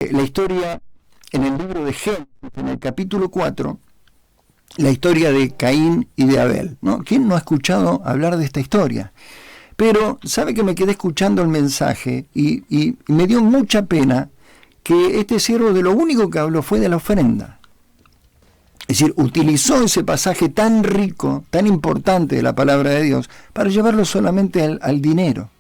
la historia en el libro de Génesis, en el capítulo 4, la historia de Caín y de Abel, ¿no? ¿Quién no ha escuchado hablar de esta historia? Pero sabe que me quedé escuchando el mensaje y me dio mucha pena que este siervo de lo único que habló fue de la ofrenda. Es decir, utilizó ese pasaje tan rico, tan importante de la palabra de Dios, para llevarlo solamente al dinero.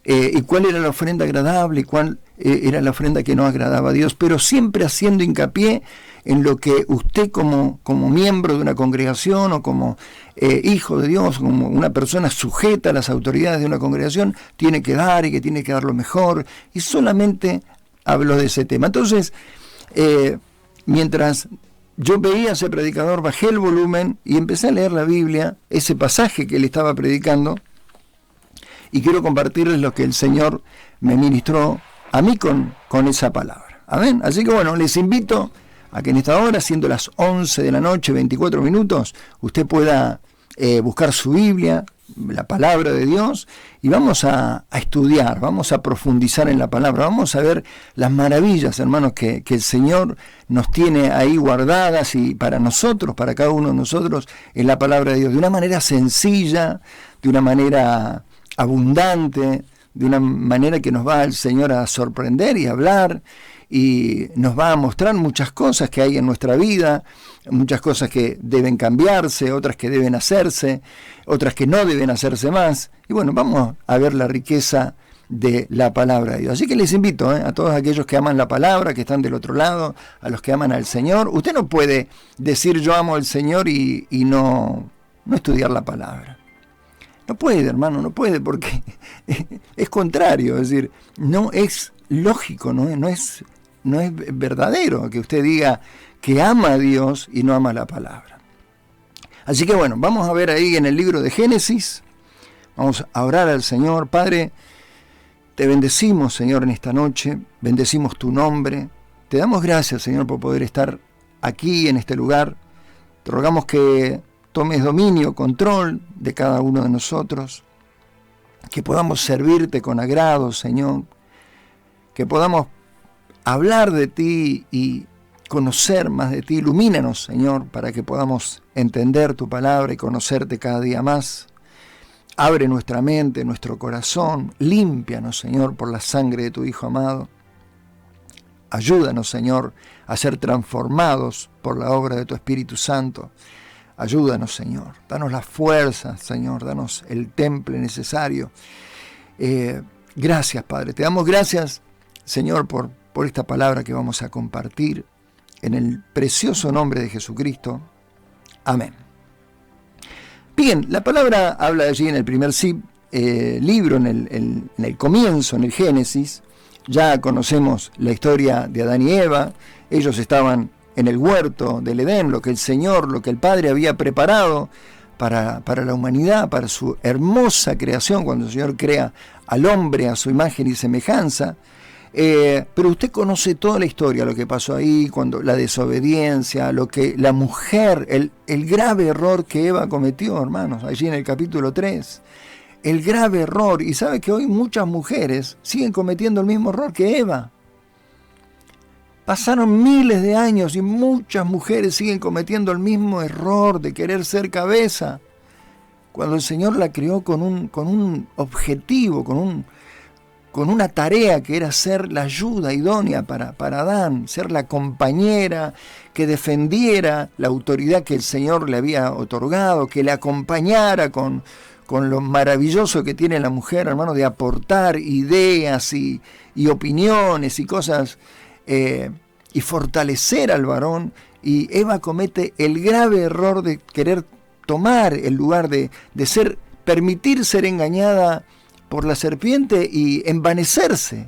Y cuál era la ofrenda agradable y cuál era la ofrenda que no agradaba a Dios, pero siempre haciendo hincapié en lo que usted como miembro de una congregación o como hijo de Dios, como una persona sujeta a las autoridades de una congregación, tiene que dar y que tiene que dar lo mejor, y solamente habló de ese tema. Entonces, mientras yo veía a ese predicador, bajé el volumen y empecé a leer la Biblia, ese pasaje que él estaba predicando, y quiero compartirles lo que el Señor me ministró a mí con esa palabra. Amén. Así que bueno, les invito a que en esta hora, siendo las 11 de la noche, 24 minutos, usted pueda buscar su Biblia, la palabra de Dios, y vamos a estudiar, vamos a profundizar en la palabra, vamos a ver las maravillas, hermanos, que el Señor nos tiene ahí guardadas y para nosotros, para cada uno de nosotros, en la palabra de Dios, de una manera sencilla, de una manera abundante, de una manera que nos va el Señor a sorprender y a hablar, y nos va a mostrar muchas cosas que hay en nuestra vida, muchas cosas que deben cambiarse, otras que deben hacerse, otras que no deben hacerse más. Y bueno, vamos a ver la riqueza de la palabra de Dios. Así que les invito a todos aquellos que aman la palabra, que están del otro lado, a los que aman al Señor. Usted no puede decir yo amo al Señor y no estudiar la palabra. No puede, hermano, no puede, porque es contrario, es decir, no es lógico, no es verdadero que usted diga que ama a Dios y no ama la palabra. Así que bueno, vamos a ver ahí en el libro de Génesis, vamos a orar al Señor. Padre, te bendecimos, Señor, en esta noche, bendecimos tu nombre, te damos gracias, Señor, por poder estar aquí en este lugar. Te rogamos que tomes dominio, control de cada uno de nosotros, que podamos servirte con agrado, Señor, que podamos hablar de ti y conocer más de ti. Ilumínanos, Señor, para que podamos entender tu palabra y conocerte cada día más. Abre nuestra mente, nuestro corazón, límpianos, Señor, por la sangre de tu Hijo amado. Ayúdanos, Señor, a ser transformados por la obra de tu Espíritu Santo. Ayúdanos, Señor, danos la fuerza, Señor, danos el temple necesario. Gracias, Padre, te damos gracias, Señor, por esta palabra que vamos a compartir, en el precioso nombre de Jesucristo. Amén. Bien, la palabra habla allí en el primer libro, en el comienzo, en el Génesis. Ya conocemos la historia de Adán y Eva. Ellos estaban en el huerto del Edén, lo que el Padre había preparado para la humanidad, para su hermosa creación, cuando el Señor crea al hombre a su imagen y semejanza. Pero usted conoce toda la historia, lo que pasó ahí, cuando la desobediencia, lo que la mujer, el grave error que Eva cometió, hermanos, allí en el capítulo 3. El grave error. Y sabe que hoy muchas mujeres siguen cometiendo el mismo error que Eva. Pasaron miles de años y muchas mujeres siguen cometiendo el mismo error de querer ser cabeza, cuando el Señor la creó con un objetivo, con una tarea que era ser la ayuda idónea para Adán, ser la compañera que defendiera la autoridad que el Señor le había otorgado, que le acompañara con lo maravilloso que tiene la mujer, hermano, de aportar ideas y opiniones y cosas, y fortalecer al varón. Y Eva comete el grave error de querer tomar el lugar de permitir ser engañada por la serpiente y envanecerse,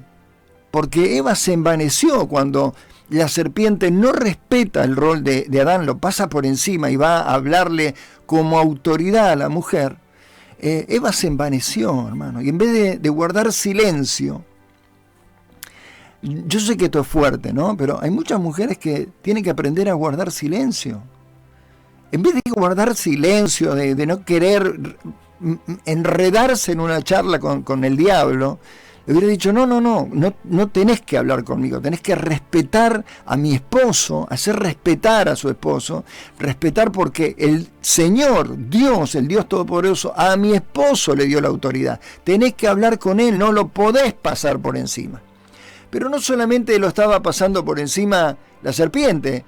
porque Eva se envaneció cuando la serpiente no respeta el rol de Adán, lo pasa por encima y va a hablarle como autoridad a la mujer. Eva se envaneció, hermano, y en vez de guardar silencio, yo sé que esto es fuerte, ¿no? Pero hay muchas mujeres que tienen que aprender a guardar silencio. En vez de guardar silencio, de no querer enredarse en una charla con el diablo, Le hubiera dicho, no tenés que hablar conmigo, tenés que respetar a mi esposo, hacer respetar a su esposo, respetar porque el Señor, Dios, el Dios Todopoderoso, a mi esposo le dio la autoridad. Tenés que hablar con él, no lo podés pasar por encima. Pero no solamente lo estaba pasando por encima la serpiente,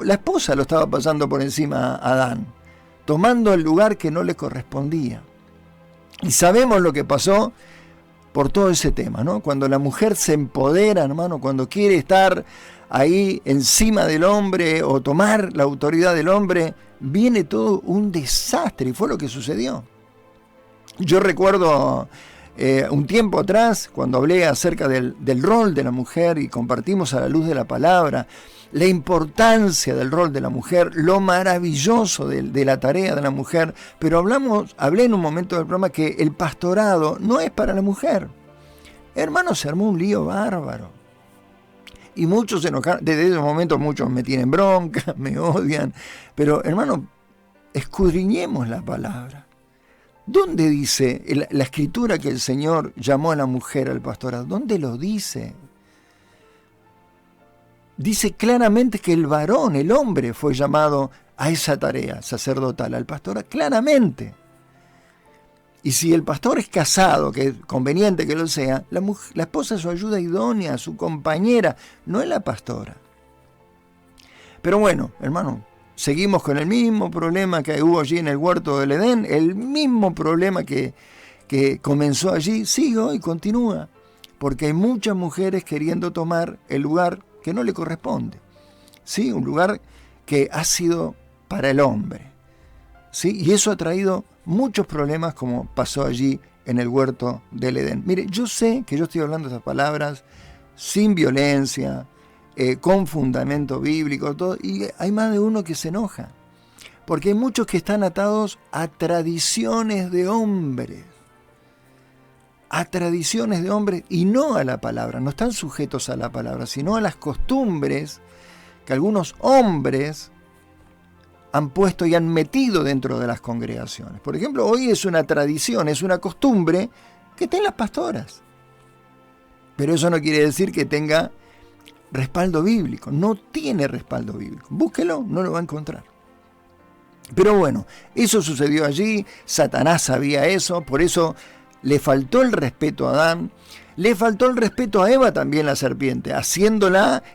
la esposa lo estaba pasando por encima a Adán, tomando el lugar que no le correspondía. Y sabemos lo que pasó por todo ese tema, ¿no? Cuando la mujer se empodera, hermano, cuando quiere estar ahí encima del hombre o tomar la autoridad del hombre, viene todo un desastre, y fue lo que sucedió. Yo recuerdo un tiempo atrás, cuando hablé acerca del rol de la mujer y compartimos a la luz de la palabra, la importancia del rol de la mujer, lo maravilloso de la tarea de la mujer, pero hablé en un momento del programa que el pastorado no es para la mujer. Hermano, se armó un lío bárbaro. Y muchos se enojaron, desde ese momento muchos me tienen bronca, me odian, pero hermano, escudriñemos la palabra. ¿Dónde dice la escritura que el Señor llamó a la mujer al pastorado? ¿Dónde lo dice? Dice claramente que el varón, el hombre, fue llamado a esa tarea sacerdotal, al pastor, claramente. Y si el pastor es casado, que es conveniente que lo sea, la esposa es su ayuda idónea, su compañera, no es la pastora. Pero bueno, hermano, seguimos con el mismo problema que hubo allí en el huerto del Edén, el mismo problema que comenzó allí, sigue y continúa, porque hay muchas mujeres queriendo tomar el lugar que no le corresponde, ¿sí? Un lugar que ha sido para el hombre, ¿sí? Y eso ha traído muchos problemas como pasó allí en el huerto del Edén. Mire, yo sé que yo estoy hablando esas palabras sin violencia, con fundamento bíblico, todo, y hay más de uno que se enoja, porque hay muchos que están atados a tradiciones de hombres, y no a la palabra, no están sujetos a la palabra, sino a las costumbres que algunos hombres han puesto y han metido dentro de las congregaciones. Por ejemplo, hoy es una tradición, es una costumbre que estén las pastoras, pero eso no quiere decir que tenga respaldo bíblico, no tiene respaldo bíblico. Búsquelo, no lo va a encontrar. Pero bueno, eso sucedió allí, Satanás sabía eso, por eso le faltó el respeto a Adán, le faltó el respeto a Eva también, la serpiente,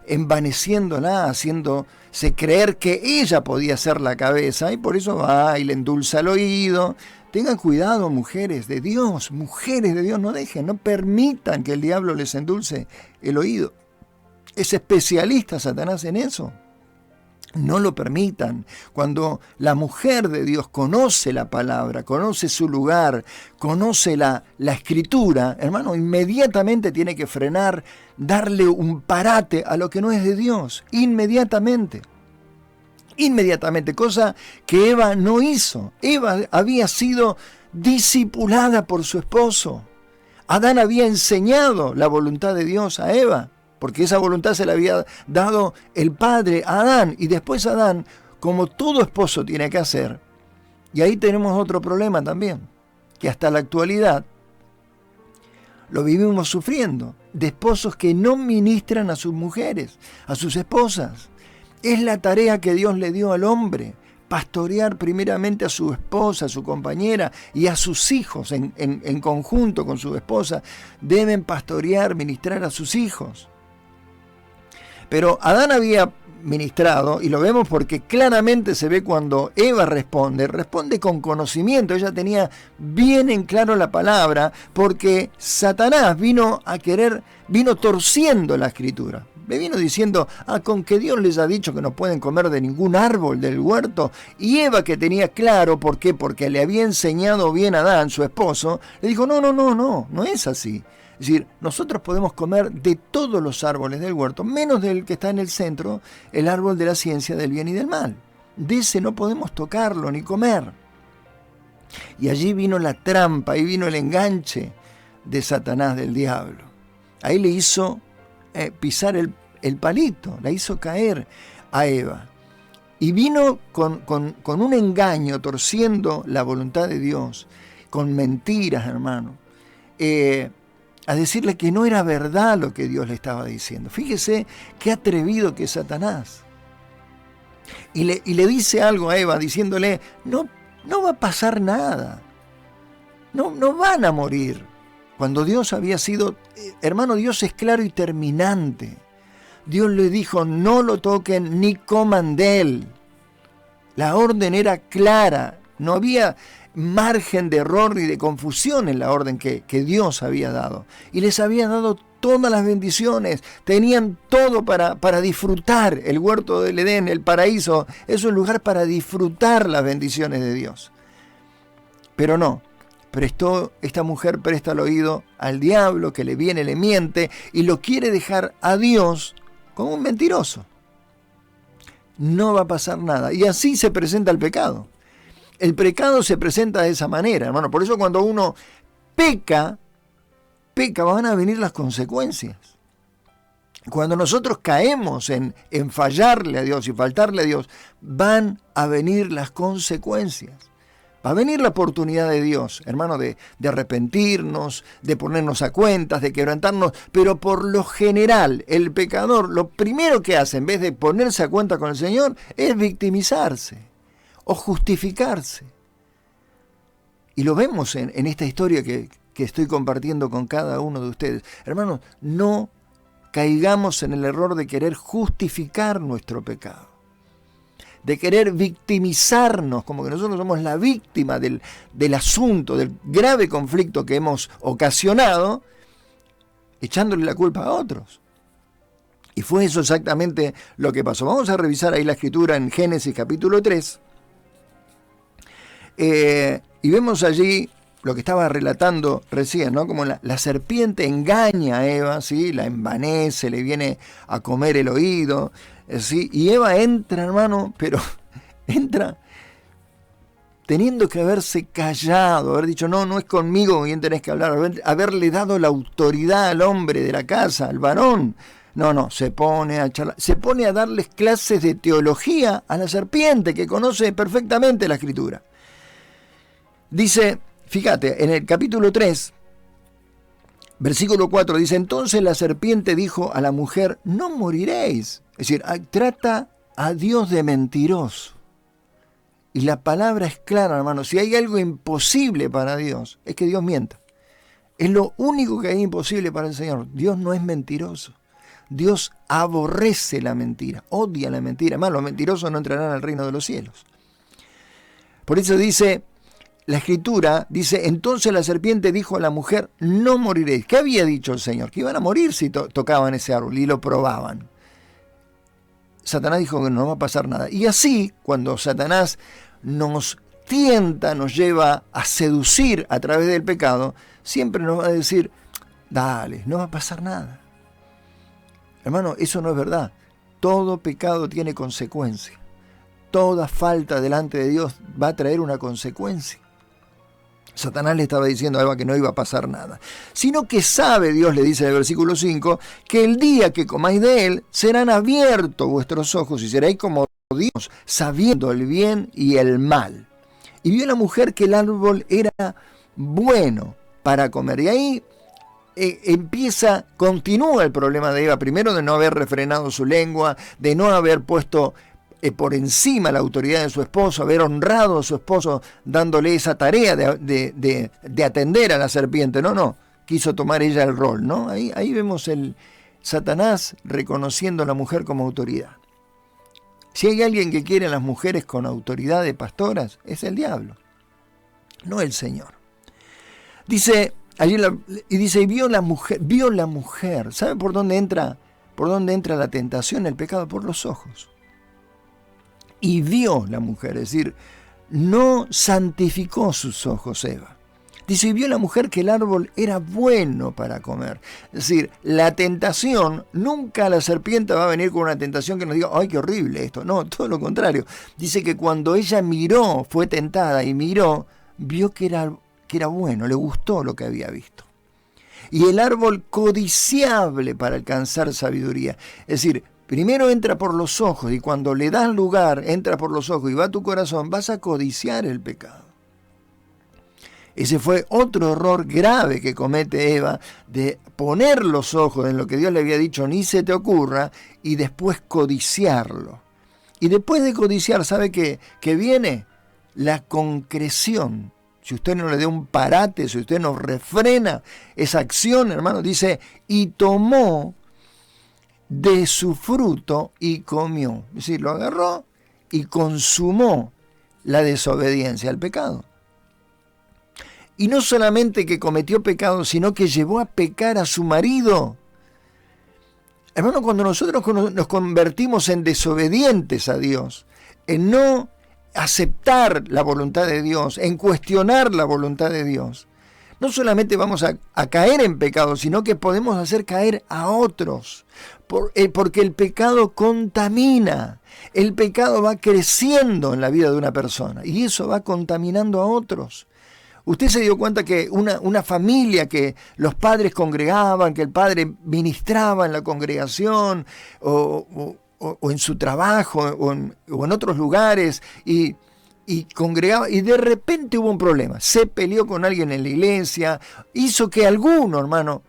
envaneciéndola, haciéndose creer que ella podía ser la cabeza, y por eso va y le endulza el oído. Tengan cuidado, mujeres de Dios, no permitan que el diablo les endulce el oído. Es especialista Satanás en eso. No lo permitan. Cuando la mujer de Dios conoce la palabra, conoce su lugar, conoce la escritura, hermano, inmediatamente tiene que frenar, darle un parate a lo que no es de Dios. Inmediatamente, cosa que Eva no hizo. Eva había sido discipulada por su esposo. Adán había enseñado la voluntad de Dios a Eva, porque esa voluntad se la había dado el Padre a Adán, y después Adán, como todo esposo tiene que hacer, y ahí tenemos otro problema también, que hasta la actualidad lo vivimos sufriendo, de esposos que no ministran a sus mujeres, a sus esposas. Es la tarea que Dios le dio al hombre, pastorear primeramente a su esposa, a su compañera y a sus hijos en conjunto con su esposa. Deben pastorear, ministrar a sus hijos. Pero Adán había ministrado, y lo vemos porque claramente se ve cuando Eva responde con conocimiento. Ella tenía bien en claro la palabra, porque Satanás vino torciendo la escritura. Le vino diciendo, con que Dios les ha dicho que no pueden comer de ningún árbol del huerto. Y Eva, que tenía claro, ¿por qué? Porque le había enseñado bien a Adán, su esposo, le dijo, no es así. Es decir, nosotros podemos comer de todos los árboles del huerto, menos del que está en el centro, el árbol de la ciencia del bien y del mal. De ese no podemos tocarlo ni comer. Y allí vino la trampa, ahí vino el enganche de Satanás, del diablo. Ahí le hizo pisar el palito, la hizo caer a Eva. Y vino con un engaño, torciendo la voluntad de Dios, con mentiras, hermano. a decirle que no era verdad lo que Dios le estaba diciendo. Fíjese qué atrevido que es Satanás. Y le dice algo a Eva diciéndole, no va a pasar nada. No van a morir. Cuando Dios había sido, hermano, Dios es claro y terminante. Dios le dijo, no lo toquen ni coman de él. La orden era clara, no había margen de error ni de confusión en la orden que Dios había dado. Y les había dado todas las bendiciones, tenían todo para disfrutar. El huerto del Edén, el paraíso, es un lugar para disfrutar las bendiciones de Dios. Pero no, esta mujer presta el oído al diablo que le viene, le miente y lo quiere dejar a Dios como un mentiroso. No va a pasar nada. Y así se presenta el pecado. El pecado se presenta de esa manera, hermano. Por eso cuando uno peca, van a venir las consecuencias. Cuando nosotros caemos en fallarle a Dios y faltarle a Dios, van a venir las consecuencias. Va a venir la oportunidad de Dios, hermano, de arrepentirnos, de ponernos a cuentas, de quebrantarnos, pero por lo general el pecador lo primero que hace en vez de ponerse a cuenta con el Señor es victimizarse o justificarse. Y lo vemos en esta historia que estoy compartiendo con cada uno de ustedes. Hermanos, no caigamos en el error de querer justificar nuestro pecado, de querer victimizarnos, como que nosotros somos la víctima del asunto, del grave conflicto que hemos ocasionado, echándole la culpa a otros. Y fue eso exactamente lo que pasó. Vamos a revisar ahí la escritura en Génesis capítulo 3. Y vemos allí lo que estaba relatando recién, ¿no? Como la serpiente engaña a Eva, ¿sí? La envanece, le viene a comer el oído, ¿sí? Y Eva entra, hermano, pero entra teniendo que haberse callado, haber dicho, no es conmigo con quien tenés que hablar, haberle dado la autoridad al hombre de la casa, al varón. No, se pone a charlar, se pone a darles clases de teología a la serpiente, que conoce perfectamente la escritura. Dice, fíjate, en el capítulo 3, versículo 4, dice, entonces la serpiente dijo a la mujer, no moriréis. Es decir, trata a Dios de mentiroso. Y la palabra es clara, hermano, si hay algo imposible para Dios, es que Dios mienta. Es lo único que es imposible para el Señor. Dios no es mentiroso. Dios aborrece la mentira, odia la mentira. Además, los mentirosos no entrarán al reino de los cielos. Por eso dice, la escritura dice, entonces la serpiente dijo a la mujer, no moriréis. ¿Qué había dicho el Señor? Que iban a morir si tocaban ese árbol y lo probaban. Satanás dijo que no va a pasar nada. Y así, cuando Satanás nos tienta, nos lleva a seducir a través del pecado, siempre nos va a decir, dale, no va a pasar nada. Hermano, eso no es verdad. Todo pecado tiene consecuencia. Toda falta delante de Dios va a traer una consecuencia. Satanás le estaba diciendo a Eva que no iba a pasar nada, sino que sabe, Dios le dice en el versículo 5, que el día que comáis de él, serán abiertos vuestros ojos y seréis como Dios, sabiendo el bien y el mal. Y vio la mujer que el árbol era bueno para comer. Y ahí continúa el problema de Eva, primero de no haber refrenado su lengua, de no haber puesto por encima la autoridad de su esposo, haber honrado a su esposo dándole esa tarea de atender a la serpiente. No, quiso tomar ella el rol, ¿no? Ahí vemos el Satanás reconociendo a la mujer como autoridad. Si hay alguien que quiere a las mujeres con autoridad de pastoras, es el diablo, no el Señor. Dice, y vio la mujer, ¿sabe por dónde entra la tentación, el pecado? Por los ojos. Y vio la mujer, es decir, no santificó sus ojos Eva. Dice, y vio la mujer que el árbol era bueno para comer. Es decir, la tentación, nunca la serpiente va a venir con una tentación que nos diga, ¡ay, qué horrible esto! No, todo lo contrario. Dice que cuando ella miró, fue tentada y miró, vio que era bueno, le gustó lo que había visto. Y el árbol codiciable para alcanzar sabiduría. Es decir, primero entra por los ojos y cuando le das lugar, entra por los ojos y va a tu corazón, vas a codiciar el pecado. Ese fue otro error grave que comete Eva, de poner los ojos en lo que Dios le había dicho, ni se te ocurra, y después codiciarlo. Y después de codiciar, ¿sabe qué viene? La concreción. Si usted no le da un parate, si usted no refrena esa acción, hermano, dice, y tomó de su fruto y comió. Es decir, lo agarró y consumó la desobediencia al pecado. Y no solamente que cometió pecado, sino que llevó a pecar a su marido. Hermano, cuando nosotros nos convertimos en desobedientes a Dios, en no aceptar la voluntad de Dios, en cuestionar la voluntad de Dios, no solamente vamos a caer en pecado, sino que podemos hacer caer a otros, porque el pecado contamina, el pecado va creciendo en la vida de una persona y eso va contaminando a otros. Usted se dio cuenta que una familia que los padres congregaban, que el padre ministraba en la congregación o en su trabajo o en otros lugares y congregaba, y de repente hubo un problema, se peleó con alguien en la iglesia, hizo que alguno, hermano,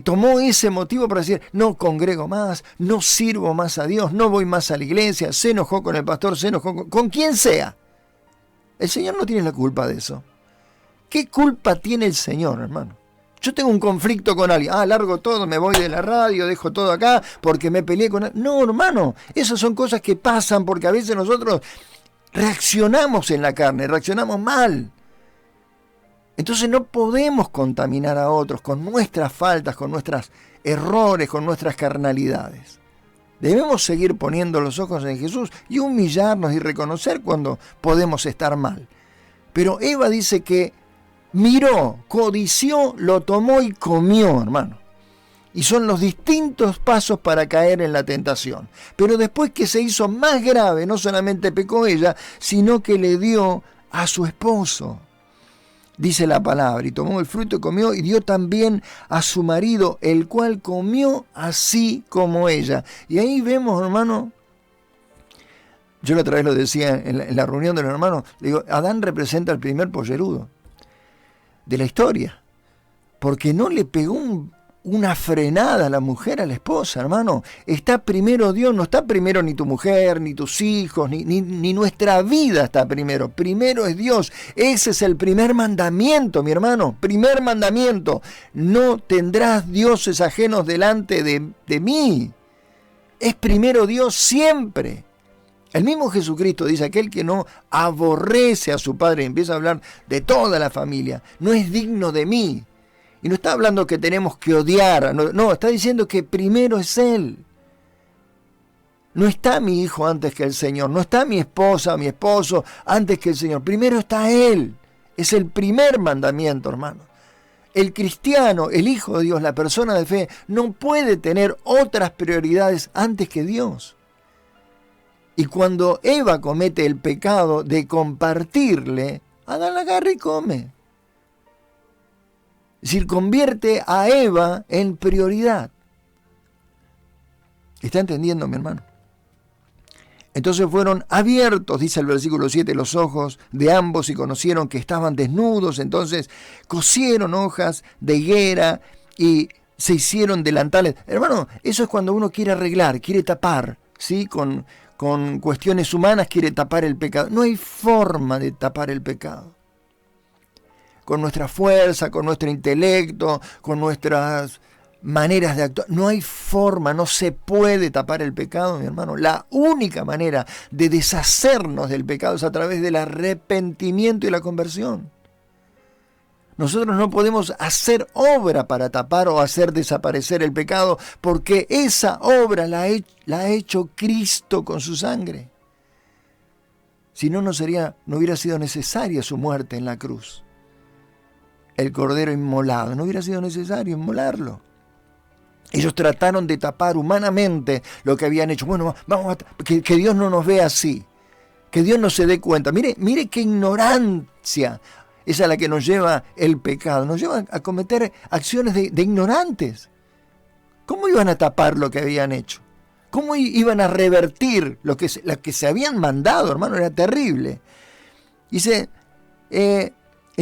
tomó ese motivo para decir, no congrego más, no sirvo más a Dios, no voy más a la iglesia, se enojó con el pastor, se enojó con quien sea. El Señor no tiene la culpa de eso. ¿Qué culpa tiene el Señor, hermano? Yo tengo un conflicto con alguien, largo todo, me voy de la radio, dejo todo acá porque me peleé con alguien. No, hermano, esas son cosas que pasan porque a veces nosotros reaccionamos en la carne, reaccionamos mal. Entonces no podemos contaminar a otros con nuestras faltas, con nuestros errores, con nuestras carnalidades. Debemos seguir poniendo los ojos en Jesús y humillarnos y reconocer cuando podemos estar mal. Pero Eva dice que miró, codició, lo tomó y comió, hermano. Y son los distintos pasos para caer en la tentación. Pero después que se hizo más grave, no solamente pecó ella, sino que le dio a su esposo. Dice la palabra, y tomó el fruto y comió, y dio también a su marido, el cual comió así como ella. Y ahí vemos, hermano, yo la otra vez lo decía en la reunión de los hermanos, digo, Adán representa el primer pollerudo de la historia, porque no le pegó una frenada a la mujer, a la esposa, hermano. Está primero Dios, no está primero ni tu mujer, ni tus hijos, ni nuestra vida está primero. Primero es Dios. Ese es el primer mandamiento, mi hermano. Primer mandamiento. No tendrás dioses ajenos delante de mí. Es primero Dios siempre. El mismo Jesucristo dice, aquel que no aborrece a su padre, empieza a hablar de toda la familia, no es digno de mí. Y no está hablando que tenemos que odiar, no, está diciendo que primero es Él. No está mi hijo antes que el Señor, no está mi esposa, mi esposo antes que el Señor. Primero está Él. Es el primer mandamiento, hermano. El cristiano, el Hijo de Dios, la persona de fe, no puede tener otras prioridades antes que Dios. Y cuando Eva comete el pecado de compartirle, Adán la agarra y come. Es decir, convierte a Eva en prioridad. ¿Está entendiendo, mi hermano? Entonces fueron abiertos, dice el versículo 7, los ojos de ambos y conocieron que estaban desnudos. Entonces cosieron hojas de higuera y se hicieron delantales. Hermano, eso es cuando uno quiere arreglar, quiere tapar, ¿sí? Con cuestiones humanas quiere tapar el pecado. No hay forma de tapar el pecado. Con nuestra fuerza, con nuestro intelecto, con nuestras maneras de actuar. No hay forma, no se puede tapar el pecado, mi hermano. La única manera de deshacernos del pecado es a través del arrepentimiento y la conversión. Nosotros no podemos hacer obra para tapar o hacer desaparecer el pecado, porque esa obra la ha hecho Cristo con su sangre. Si no, no hubiera sido necesaria su muerte en la cruz. El cordero inmolado, no hubiera sido necesario inmolarlo. Ellos trataron de tapar humanamente lo que habían hecho. Bueno, vamos que Dios no nos vea así, que Dios no se dé cuenta. Mire qué ignorancia es a la que nos lleva el pecado. Nos lleva a cometer acciones de ignorantes. ¿Cómo iban a tapar lo que habían hecho? ¿Cómo iban a revertir lo que se habían mandado, hermano? Era terrible. Dice,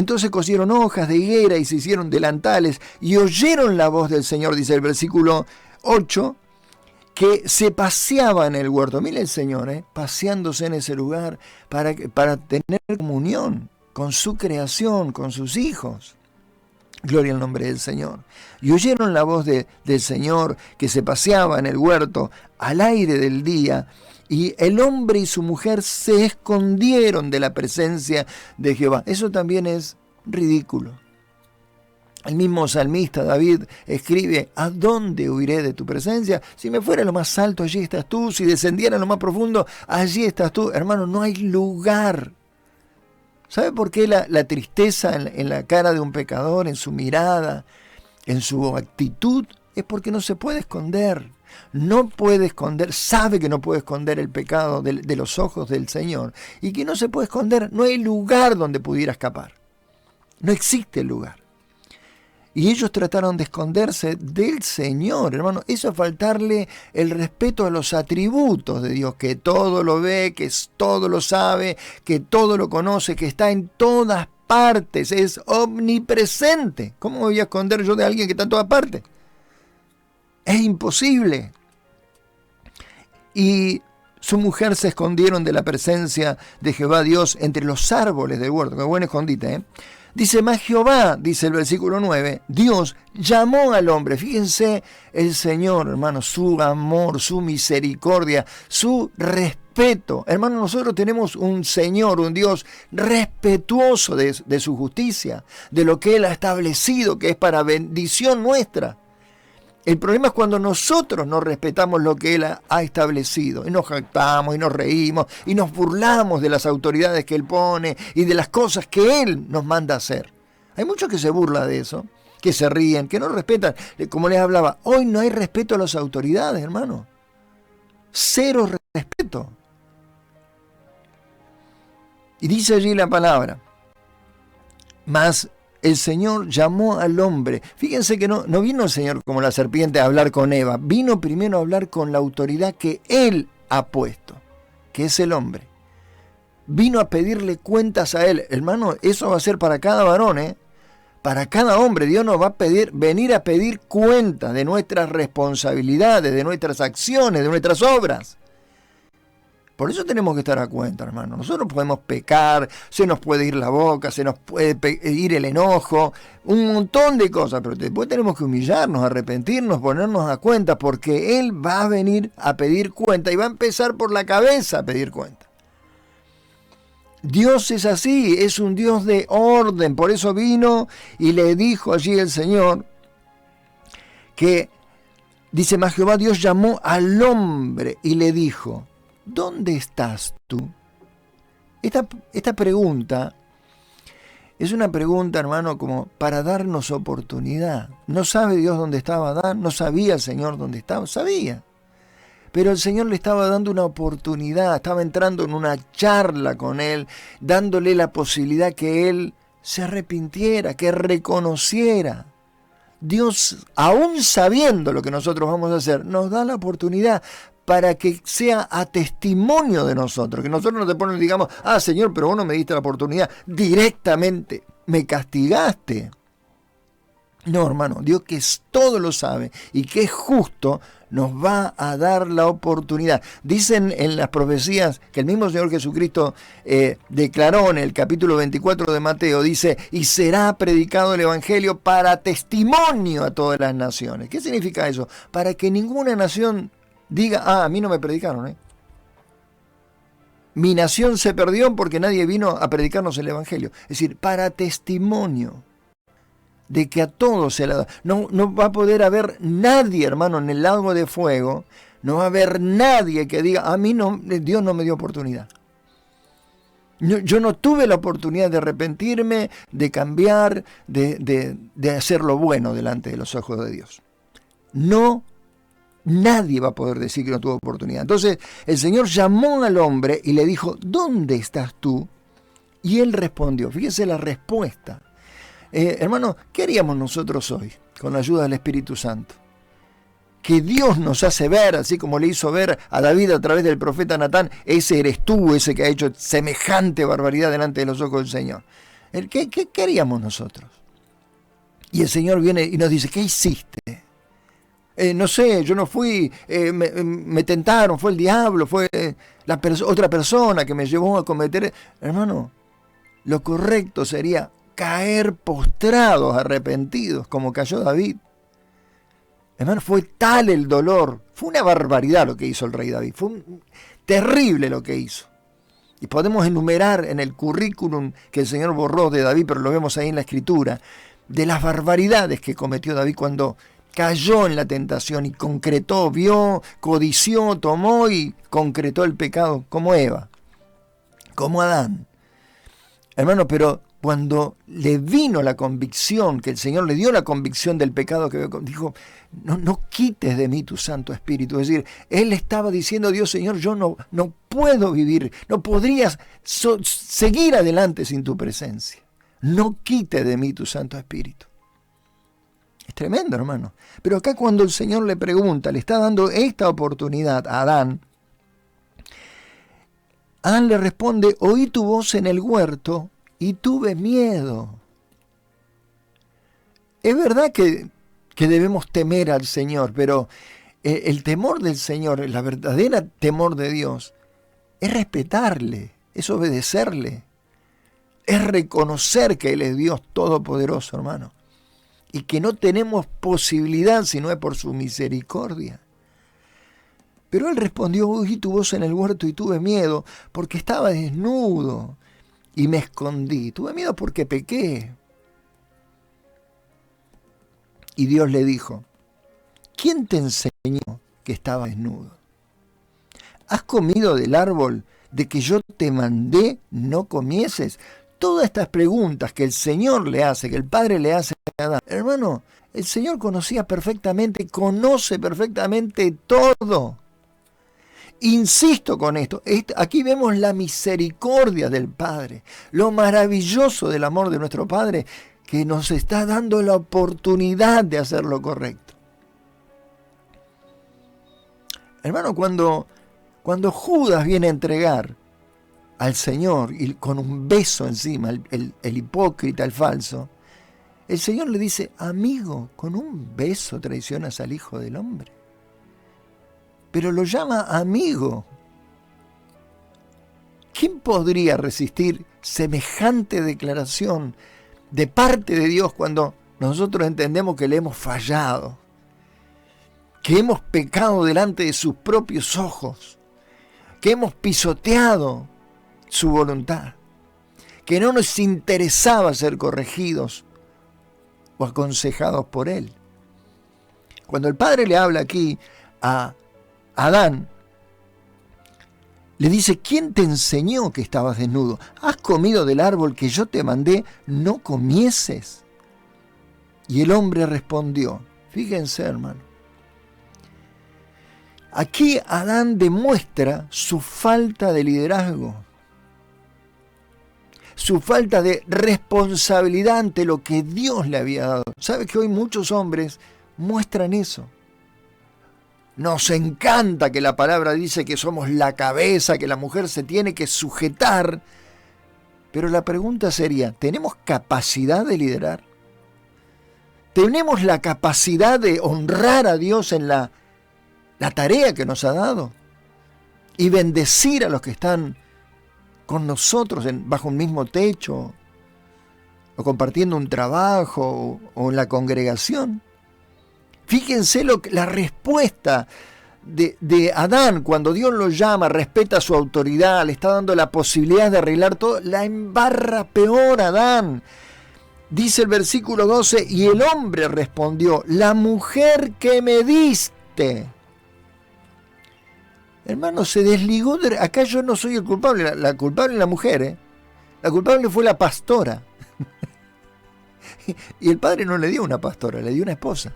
Entonces cosieron hojas de higuera y se hicieron delantales y oyeron la voz del Señor, dice el versículo 8, que se paseaba en el huerto. Mire el Señor, paseándose en ese lugar para tener comunión con su creación, con sus hijos. Gloria al nombre del Señor. Y oyeron la voz del Señor que se paseaba en el huerto al aire del día, y el hombre y su mujer se escondieron de la presencia de Jehová. Eso también es ridículo. El mismo salmista David escribe: ¿a dónde huiré de tu presencia? Si me fuera a lo más alto, allí estás tú. Si descendiera a lo más profundo, allí estás tú. Hermano, no hay lugar. ¿Sabe por qué la tristeza en la cara de un pecador, en su mirada, en su actitud? Es porque no se puede esconder. No puede esconder, sabe que no puede esconder el pecado de los ojos del Señor. Y que no se puede esconder, no hay lugar donde pudiera escapar. No existe lugar. Y ellos trataron de esconderse del Señor, hermano. Eso es faltarle el respeto a los atributos de Dios, que todo lo ve, que todo lo sabe, que todo lo conoce, que está en todas partes, es omnipresente. ¿Cómo me voy a esconder yo de alguien que está en todas partes? Es imposible. Y su mujer se escondieron de la presencia de Jehová Dios entre los árboles del huerto. Qué buen escondite, Dice: más Jehová, dice el versículo 9, Dios llamó al hombre. Fíjense el Señor, hermano, su amor, su misericordia, su respeto. Hermano, nosotros tenemos un Señor, un Dios respetuoso de su justicia, de lo que Él ha establecido, que es para bendición nuestra. El problema es cuando nosotros no respetamos lo que Él ha establecido, y nos jactamos, y nos reímos, y nos burlamos de las autoridades que Él pone, y de las cosas que Él nos manda hacer. Hay muchos que se burlan de eso, que se ríen, que no respetan. Como les hablaba, hoy no hay respeto a las autoridades, hermano. Cero respeto. Y dice allí la palabra: mas el Señor llamó al hombre. Fíjense que no vino el Señor como la serpiente a hablar con Eva. Vino primero a hablar con la autoridad que Él ha puesto, que es el hombre. Vino a pedirle cuentas a Él. Hermano, eso va a ser para cada varón, para cada hombre. Dios nos va a venir a pedir cuentas de nuestras responsabilidades, de nuestras acciones, de nuestras obras. Por eso tenemos que estar a cuenta, hermano. Nosotros podemos pecar, se nos puede ir la boca, se nos puede ir el enojo, un montón de cosas, pero después tenemos que humillarnos, arrepentirnos, ponernos a cuenta, porque Él va a venir a pedir cuenta y va a empezar por la cabeza a pedir cuenta. Dios es así, es un Dios de orden. Por eso vino y le dijo allí el Señor que, dice: mas Jehová Dios llamó al hombre y le dijo: ¿dónde estás tú? Esta pregunta es una pregunta, hermano, como para darnos oportunidad. ¿No sabe Dios dónde estaba Adán? ¿No sabía el Señor dónde estaba? Sabía. Pero el Señor le estaba dando una oportunidad, estaba entrando en una charla con él, dándole la posibilidad que él se arrepintiera, que reconociera. Dios, aún sabiendo lo que nosotros vamos a hacer, nos da la oportunidad para que sea a testimonio de nosotros, que nosotros no te ponemos, digamos: Señor, pero vos no me diste la oportunidad, directamente me castigaste. No, hermano, Dios, que todo lo sabe y que es justo, nos va a dar la oportunidad. Dicen en las profecías que el mismo Señor Jesucristo declaró en el capítulo 24 de Mateo, dice: y será predicado el Evangelio para testimonio a todas las naciones. ¿Qué significa eso? Para que ninguna nación diga: a mí no me predicaron, mi nación se perdió porque nadie vino a predicarnos el Evangelio. Es decir, para testimonio de que a todos se la da. No va a poder haber nadie, hermano, en el lago de fuego, no va a haber nadie que diga: a mí no, Dios no me dio oportunidad. Yo no tuve la oportunidad de arrepentirme, de cambiar, de hacer lo bueno delante de los ojos de Dios. No, nadie va a poder decir que no tuvo oportunidad. Entonces el Señor llamó al hombre y le dijo: ¿dónde estás tú? Y él respondió. Fíjese la respuesta. Hermano, ¿qué haríamos nosotros hoy con la ayuda del Espíritu Santo? Que Dios nos hace ver, así como le hizo ver a David a través del profeta Natán: ese eres tú, ese que ha hecho semejante barbaridad delante de los ojos del Señor. ¿Qué haríamos nosotros? Y el Señor viene y nos dice, ¿qué hiciste? No sé, yo no fui, me tentaron, fue el diablo, fue otra persona que me llevó a cometer. Hermano, lo correcto sería caer postrados, arrepentidos, como cayó David. Hermano, fue tal el dolor, fue una barbaridad lo que hizo el rey David, fue terrible lo que hizo. Y podemos enumerar en el currículum que el Señor borró de David, pero lo vemos ahí en la Escritura, de las barbaridades que cometió David cuando cayó en la tentación y concretó, vio, codició, tomó y concretó el pecado, como Eva, como Adán. Hermano, pero cuando le vino la convicción, que el Señor le dio la convicción del pecado, que dijo, no quites de mí tu Santo Espíritu. Es decir, él estaba diciendo, Dios Señor, yo no puedo vivir, no podría seguir adelante sin tu presencia. No quites de mí tu Santo Espíritu. Es tremendo, hermano. Pero acá cuando el Señor le pregunta, le está dando esta oportunidad a Adán, Adán le responde, oí tu voz en el huerto y tuve miedo. Es verdad que debemos temer al Señor, pero el temor del Señor, la verdadera temor de Dios, es respetarle, es obedecerle, es reconocer que Él es Dios todopoderoso, hermano, y que no tenemos posibilidad si no es por su misericordia. Pero él respondió, oí tu voz en el huerto y tuve miedo, porque estaba desnudo y me escondí. Tuve miedo porque pequé. Y Dios le dijo, ¿quién te enseñó que estaba desnudo? ¿Has comido del árbol de que yo te mandé no comieses? Todas estas preguntas que el Señor le hace, que el Padre le hace a Adán. Hermano, el Señor conocía perfectamente, conoce perfectamente todo. Insisto con esto, aquí vemos la misericordia del Padre, lo maravilloso del amor de nuestro Padre, que nos está dando la oportunidad de hacer lo correcto. Hermano, cuando Judas viene a entregar al Señor y con un beso encima, el hipócrita, el falso, el Señor le dice, amigo, con un beso traicionas al Hijo del Hombre. Pero lo llama amigo. ¿Quién podría resistir semejante declaración de parte de Dios cuando nosotros entendemos que le hemos fallado, que hemos pecado delante de sus propios ojos, que hemos pisoteado su voluntad, que no nos interesaba ser corregidos o aconsejados por Él? Cuando el Padre le habla aquí a Adán, le dice, ¿quién te enseñó que estabas desnudo? ¿Has comido del árbol que yo te mandé no comieses? Y el hombre respondió, fíjense, hermano, aquí Adán demuestra su falta de liderazgo, su falta de responsabilidad ante lo que Dios le había dado. ¿Sabe que hoy muchos hombres muestran eso? Nos encanta que la palabra dice que somos la cabeza, que la mujer se tiene que sujetar. Pero la pregunta sería, ¿tenemos capacidad de liderar? ¿Tenemos la capacidad de honrar a Dios en la tarea que nos ha dado? Y bendecir a los que están con nosotros bajo un mismo techo, o compartiendo un trabajo, o en la congregación. Fíjense la respuesta de Adán cuando Dios lo llama, respeta su autoridad, le está dando la posibilidad de arreglar todo, la embarra peor Adán. Dice el versículo 12, y el hombre respondió, la mujer que me diste. Hermano, se desligó, acá yo no soy el culpable, la culpable es la mujer, ¿eh? La culpable fue la pastora. Y el padre no le dio una pastora, le dio una esposa.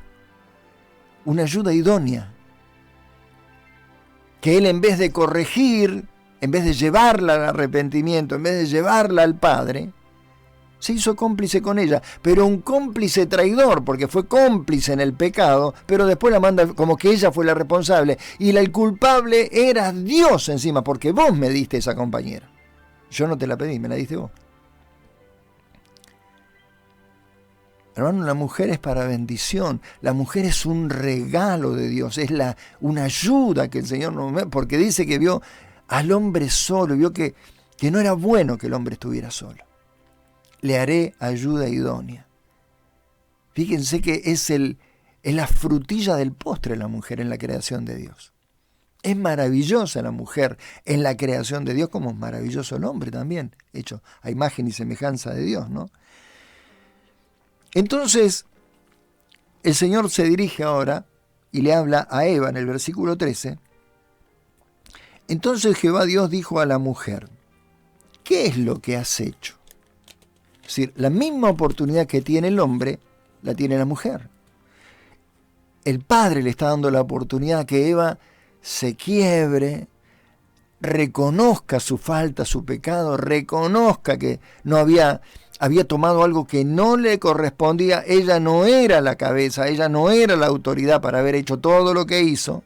Una ayuda idónea, que él en vez de corregir, en vez de llevarla al arrepentimiento, en vez de llevarla al Padre, se hizo cómplice con ella, pero un cómplice traidor, porque fue cómplice en el pecado, pero después la manda como que ella fue la responsable, y el culpable era Dios encima, porque vos me diste esa compañera. Yo no te la pedí, me la diste vos. Hermano, la mujer es para bendición, la mujer es un regalo de Dios, es una ayuda que el Señor nos da, porque dice que vio al hombre solo, vio que no era bueno que el hombre estuviera solo. Le haré ayuda idónea. Fíjense que es la frutilla del postre la mujer en la creación de Dios. Es maravillosa la mujer en la creación de Dios, como es maravilloso el hombre también, hecho a imagen y semejanza de Dios, ¿no? Entonces, el Señor se dirige ahora y le habla a Eva en el versículo 13. Entonces Jehová Dios dijo a la mujer, ¿qué es lo que has hecho? Es decir, la misma oportunidad que tiene el hombre, la tiene la mujer. El Padre le está dando la oportunidad que Eva se quiebre, reconozca su falta, su pecado, reconozca que no había tomado algo que no le correspondía. Ella no era la cabeza, ella no era la autoridad para haber hecho todo lo que hizo.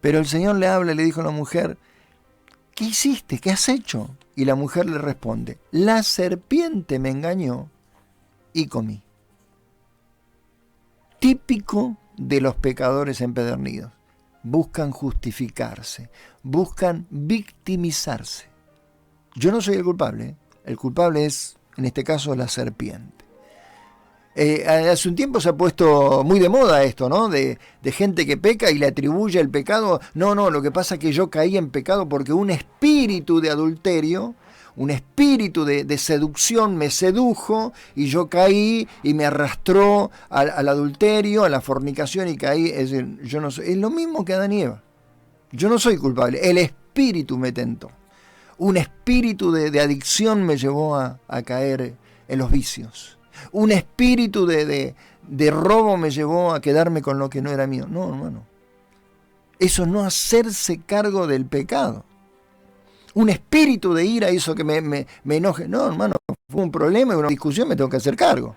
Pero el Señor le habla y le dijo a la mujer, ¿qué hiciste? ¿Qué has hecho? Y la mujer le responde, la serpiente me engañó y comí. Típico de los pecadores empedernidos. Buscan justificarse, buscan victimizarse. Yo no soy el culpable, ¿eh? El culpable es, en este caso, la serpiente. Hace un tiempo se ha puesto muy de moda esto, ¿no? De gente que peca y le atribuye el pecado. No, lo que pasa es que yo caí en pecado porque un espíritu de adulterio, un espíritu de seducción me sedujo y yo caí y me arrastró al adulterio, a la fornicación y caí. Es decir, yo no soy, es lo mismo que Adán y Eva. Yo no soy culpable, el espíritu me tentó. Un espíritu de adicción me llevó a caer en los vicios. Un espíritu de robo me llevó a quedarme con lo que no era mío. No, hermano. Eso no hacerse cargo del pecado. Un espíritu de ira hizo que me enoje. No, hermano, fue un problema, una discusión, me tengo que hacer cargo.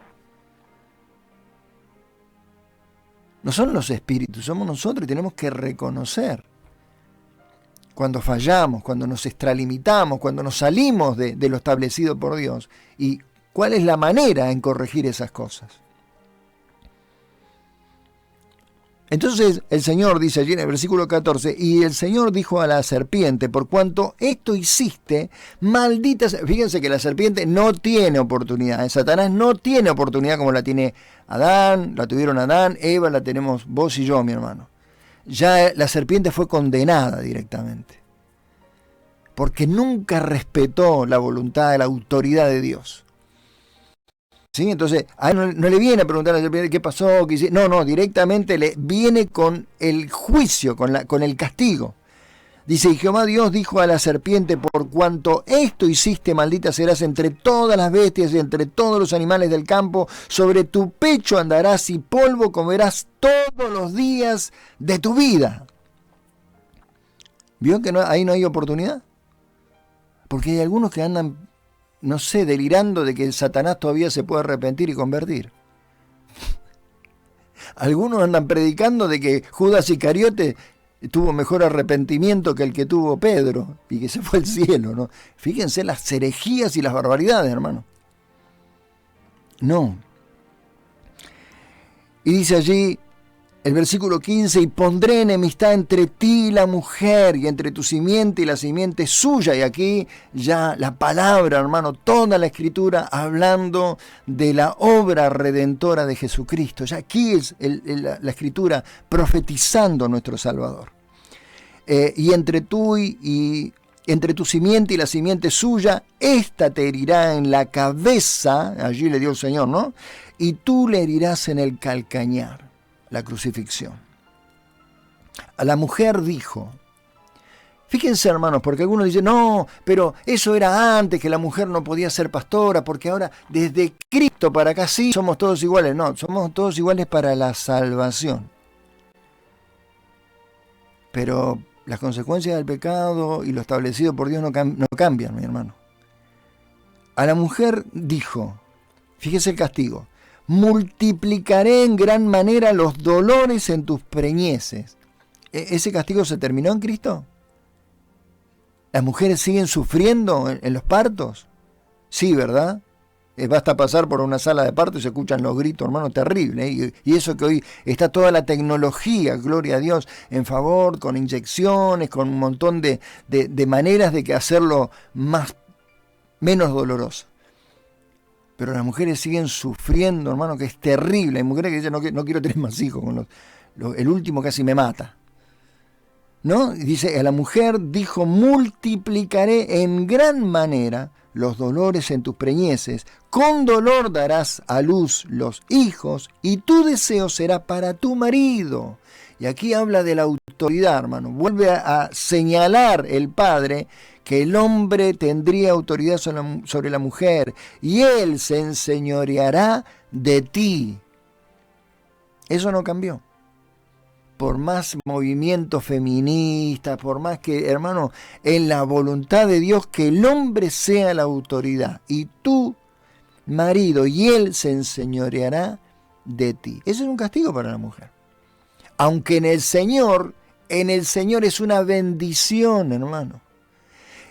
No son los espíritus, somos nosotros y tenemos que reconocer cuando fallamos, cuando nos extralimitamos, cuando nos salimos de lo establecido por Dios. Y cuál es la manera en corregir esas cosas. Entonces el Señor dice allí en el versículo 14, y el Señor dijo a la serpiente, por cuanto esto hiciste, maldita. Fíjense que la serpiente no tiene oportunidad, Satanás no tiene oportunidad como la tiene Adán, la tuvieron Adán, Eva, la tenemos vos y yo, mi hermano. Ya la serpiente fue condenada directamente, porque nunca respetó la voluntad, la autoridad de Dios. ¿Sí? Entonces, a él no le viene a preguntar a la serpiente qué pasó, qué hiciste. No, directamente le viene con el juicio, con el castigo. Dice, y Jehová Dios dijo a la serpiente, por cuanto esto hiciste, maldita serás entre todas las bestias y entre todos los animales del campo, sobre tu pecho andarás y polvo comerás todos los días de tu vida. ¿Vio que ahí no hay oportunidad? Porque hay algunos que andan, no sé, delirando de que Satanás todavía se puede arrepentir y convertir. Algunos andan predicando de que Judas Iscariote tuvo mejor arrepentimiento que el que tuvo Pedro y que se fue al cielo, ¿no? Fíjense las herejías y las barbaridades, hermano. No. Y dice allí el versículo 15, y pondré enemistad entre ti y la mujer, y entre tu simiente y la simiente suya. Y aquí ya la palabra, hermano, toda la escritura hablando de la obra redentora de Jesucristo. Ya aquí es la escritura profetizando a nuestro Salvador. Y entre tú y entre tu simiente y la simiente suya, ésta te herirá en la cabeza, allí le dio el Señor, ¿no? Y tú le herirás en el calcañar. La crucifixión. A la mujer dijo, fíjense hermanos, porque algunos dicen, no, pero eso era antes, que la mujer no podía ser pastora, porque ahora desde Cristo para acá sí somos todos iguales. No, somos todos iguales para la salvación. Pero las consecuencias del pecado y lo establecido por Dios no cambian, mi hermano. A la mujer dijo, fíjese el castigo, multiplicaré en gran manera los dolores en tus preñeces. ¿Ese castigo se terminó en Cristo? ¿Las mujeres siguen sufriendo en los partos? Sí, ¿verdad? Basta pasar por una sala de parto y se escuchan los gritos, hermano, terrible. Y eso que hoy está toda la tecnología, gloria a Dios, en favor, con inyecciones, con un montón de maneras de que hacerlo menos doloroso. Pero las mujeres siguen sufriendo, hermano, que es terrible. Hay mujeres que dicen, no quiero tener más hijos, el último casi me mata. ¿No? Dice, a la mujer dijo, multiplicaré en gran manera los dolores en tus preñeces, con dolor darás a luz los hijos, y tu deseo será para tu marido. Y aquí habla de la autoridad, hermano. Vuelve a señalar el padre que el hombre tendría autoridad sobre la mujer, y él se enseñoreará de ti. Eso no cambió. Por más movimientos feministas, por más que, hermano, en la voluntad de Dios, que el hombre sea la autoridad, y tu marido, y él se enseñoreará de ti. Eso es un castigo para la mujer. Aunque en el Señor es una bendición, hermano.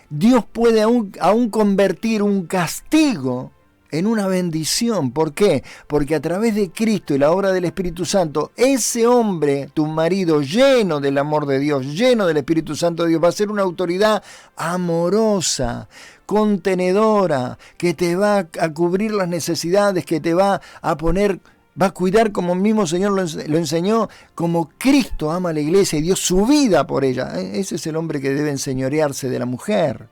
Dios puede aún convertir un castigo en una bendición. ¿Por qué? Porque a través de Cristo y la obra del Espíritu Santo, ese hombre, tu marido, lleno del amor de Dios, lleno del Espíritu Santo de Dios, va a ser una autoridad amorosa, contenedora, que te va a cubrir las necesidades, que te va a poner, va a cuidar como el mismo Señor lo enseñó, como Cristo ama a la iglesia y dio su vida por ella. Ese es el hombre que debe enseñorearse de la mujer.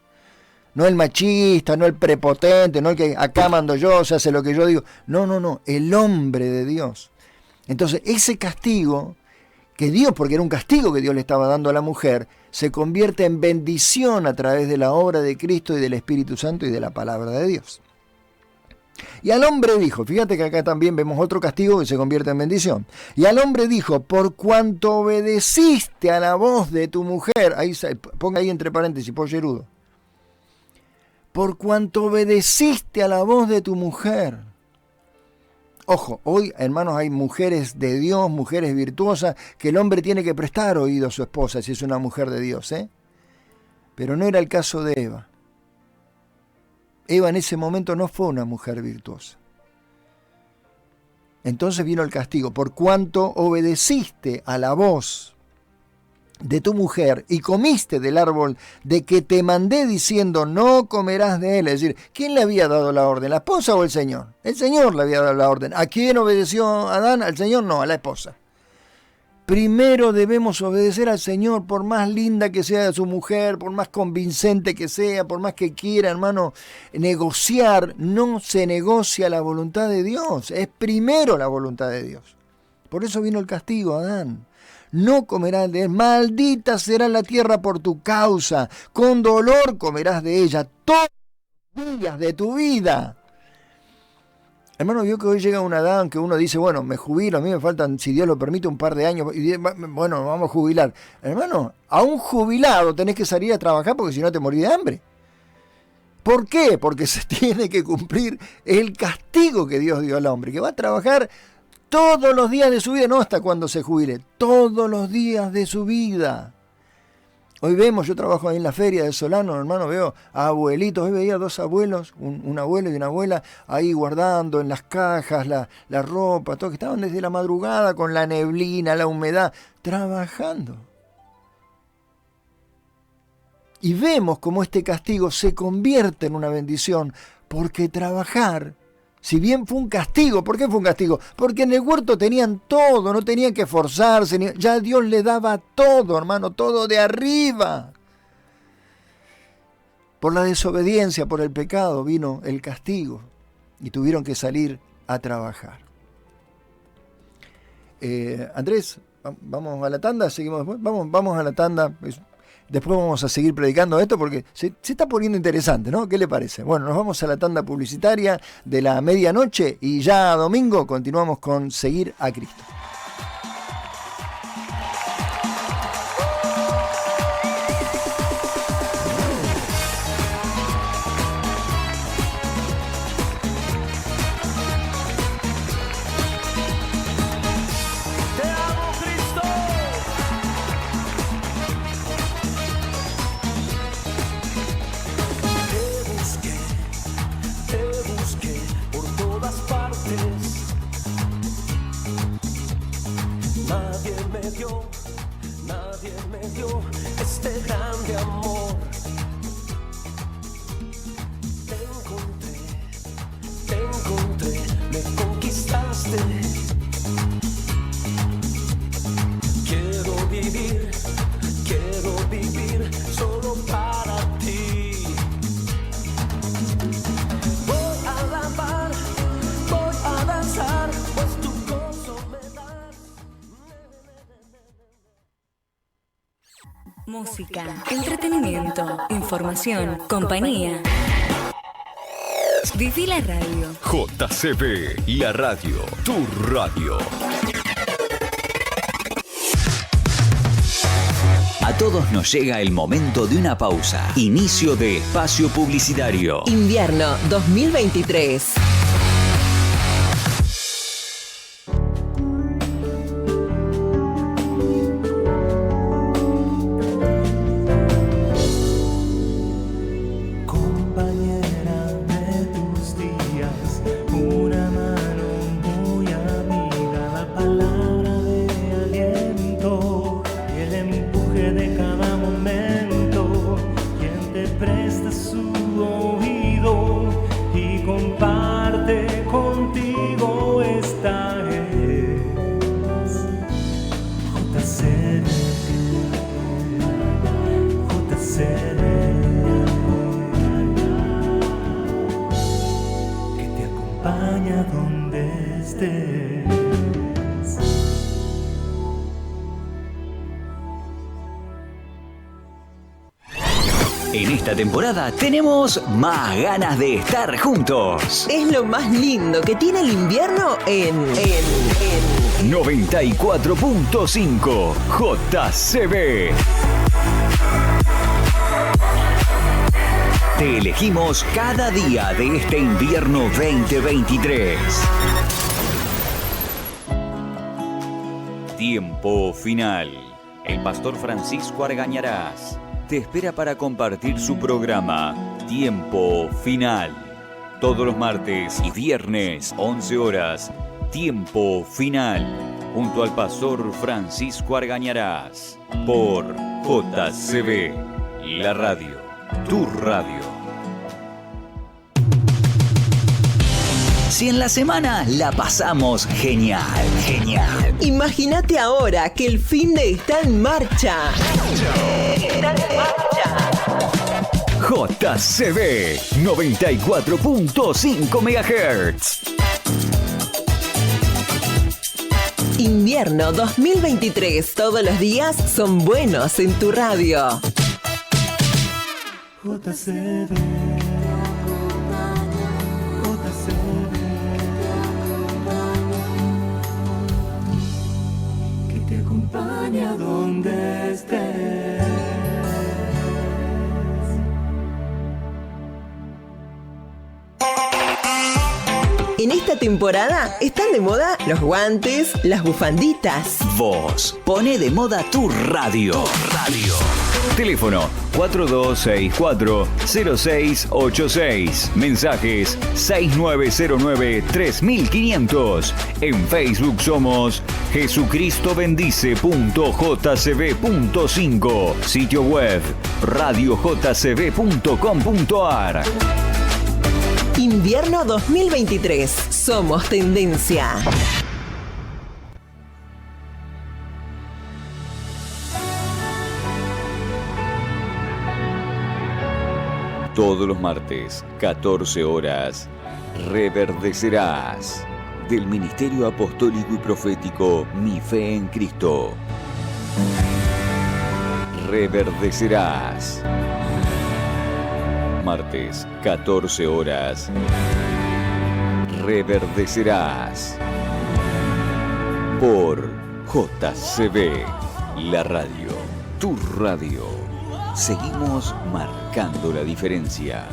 No el machista, no el prepotente, no el que acá mando yo, se hace lo que yo digo. No, el hombre de Dios. Entonces, ese castigo que Dios, porque era un castigo que Dios le estaba dando a la mujer, se convierte en bendición a través de la obra de Cristo y del Espíritu Santo y de la palabra de Dios. Y al hombre dijo, fíjate que acá también vemos otro castigo que se convierte en bendición. Y al hombre dijo, por cuanto obedeciste a la voz de tu mujer, ponga ahí entre paréntesis, pollerudo. Por cuanto obedeciste a la voz de tu mujer. Ojo, hoy, hermanos, hay mujeres de Dios, mujeres virtuosas, que el hombre tiene que prestar oído a su esposa si es una mujer de Dios, ¿eh? Pero no era el caso de Eva. Eva en ese momento no fue una mujer virtuosa. Entonces vino el castigo. Por cuanto obedeciste a la voz de tu mujer y comiste del árbol de que te mandé diciendo no comerás de él. Es decir, ¿quién le había dado la orden? ¿La esposa o el Señor? El Señor le había dado la orden. ¿A quién obedeció Adán? Al Señor, no, a la esposa. Primero debemos obedecer al Señor, por más linda que sea su mujer, por más convincente que sea, por más que quiera, hermano, negociar. No se negocia la voluntad de Dios, es primero la voluntad de Dios. Por eso vino el castigo a Adán. No comerás de él, maldita será la tierra por tu causa, con dolor comerás de ella todos los días de tu vida. Hermano, vio que hoy llega una edad en que uno dice, bueno, me jubilo, a mí me faltan, si Dios lo permite, un par de años, y bueno, vamos a jubilar. Hermano, a un jubilado tenés que salir a trabajar porque si no te morís de hambre. ¿Por qué? Porque se tiene que cumplir el castigo que Dios dio al hombre, que va a trabajar todos los días de su vida, no hasta cuando se jubile, todos los días de su vida. Hoy vemos, yo trabajo ahí en la feria de Solano, hermano, veo a abuelitos, hoy veía 2 abuelos, un abuelo y una abuela, ahí guardando en las cajas la ropa, todo, que estaban desde la madrugada con la neblina, la humedad, trabajando. Y vemos cómo este castigo se convierte en una bendición, porque trabajar, si bien fue un castigo, ¿por qué fue un castigo? Porque en el huerto tenían todo, no tenían que esforzarse, ya Dios le daba todo, hermano, todo de arriba. Por la desobediencia, por el pecado, vino el castigo y tuvieron que salir a trabajar. Andrés, vamos a la tanda, seguimos después. Vamos a la tanda. Después vamos a seguir predicando esto porque se está poniendo interesante, ¿no? ¿Qué le parece? Bueno, nos vamos a la tanda publicitaria de la medianoche y ya domingo continuamos con Seguir a Cristo. este grande amor. Te encontré, me conquistaste. Quiero vivir solo para ti. Voy a alabar, voy a danzar, pues tu gozo me das. Música, entretenimiento, información, compañía. Viví la radio. JCB, la radio, tu radio. A todos nos llega el momento de una pausa. Inicio de espacio publicitario. Invierno 2023. En esta temporada tenemos más ganas de estar juntos. Es lo más lindo que tiene el invierno en 94.5 JCB. Te elegimos cada día de este invierno 2023. Tiempo final. El pastor Francisco Argañarás te espera para compartir su programa Tiempo Final. Todos los martes y viernes, 11 horas, Tiempo Final, junto al pastor Francisco Argañarás, por JCB, la radio, tu radio. Si en la semana la pasamos genial. Imagínate ahora que el finde está en marcha. JCB 94.5 MHz. Invierno 2023. Todos los días son buenos en tu radio. JCB. Que te acompañe a donde estés. En esta temporada están de moda los guantes, las bufanditas. Vos, pone de moda tu radio. Teléfono 4264-0686. Mensajes 6909-3500. En Facebook somos jesucristobendice.jcb.5. Sitio web radiojcb.com.ar. Invierno 2023. Somos tendencia. Todos los martes, 14 horas, Reverdecerás. Del Ministerio Apostólico y Profético Mi Fe en Cristo. Reverdecerás. Martes, 14 horas. Reverdecerás. Por JCB, la radio, tu radio. Seguimos marcando la diferencia.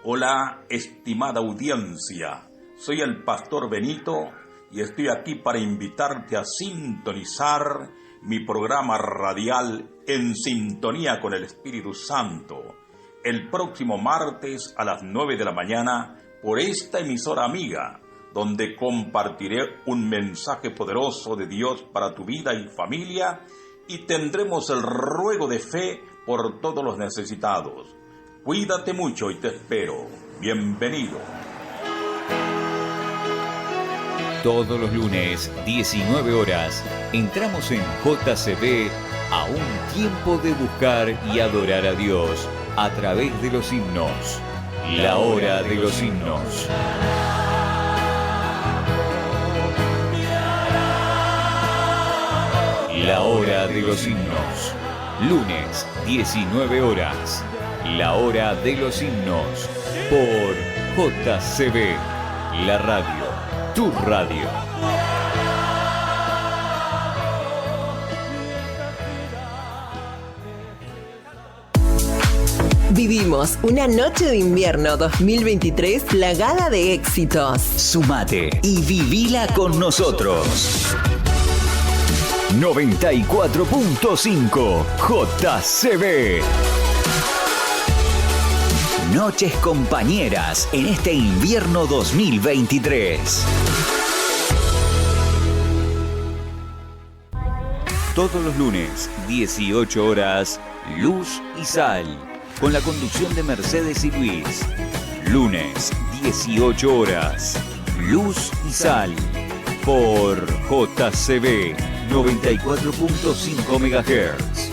Hola, estimada audiencia. Soy el pastor Benito y estoy aquí para invitarte a sintonizar mi programa radial En Sintonía con el Espíritu Santo, el próximo martes a las 9 de la mañana por esta emisora amiga, donde compartiré un mensaje poderoso de Dios para tu vida y familia y tendremos el ruego de fe por todos los necesitados. Cuídate mucho y te espero. Bienvenido. Todos los lunes, 19 horas, entramos en JCB a un tiempo de buscar y adorar a Dios a través de los himnos. La hora de los himnos. La hora de los himnos. Lunes, 19 horas. La hora de los himnos. Por JCB. La radio. Tu radio. Vivimos una noche de invierno 2023 plagada de éxitos. Sumate y vivila con nosotros. 94.5 JCB. Noches compañeras en este invierno 2023. Todos los lunes, 18 horas, Luz y Sal, con la conducción de Mercedes y Luis. Lunes, 18 horas, Luz y Sal, por JCB 94.5 MHz.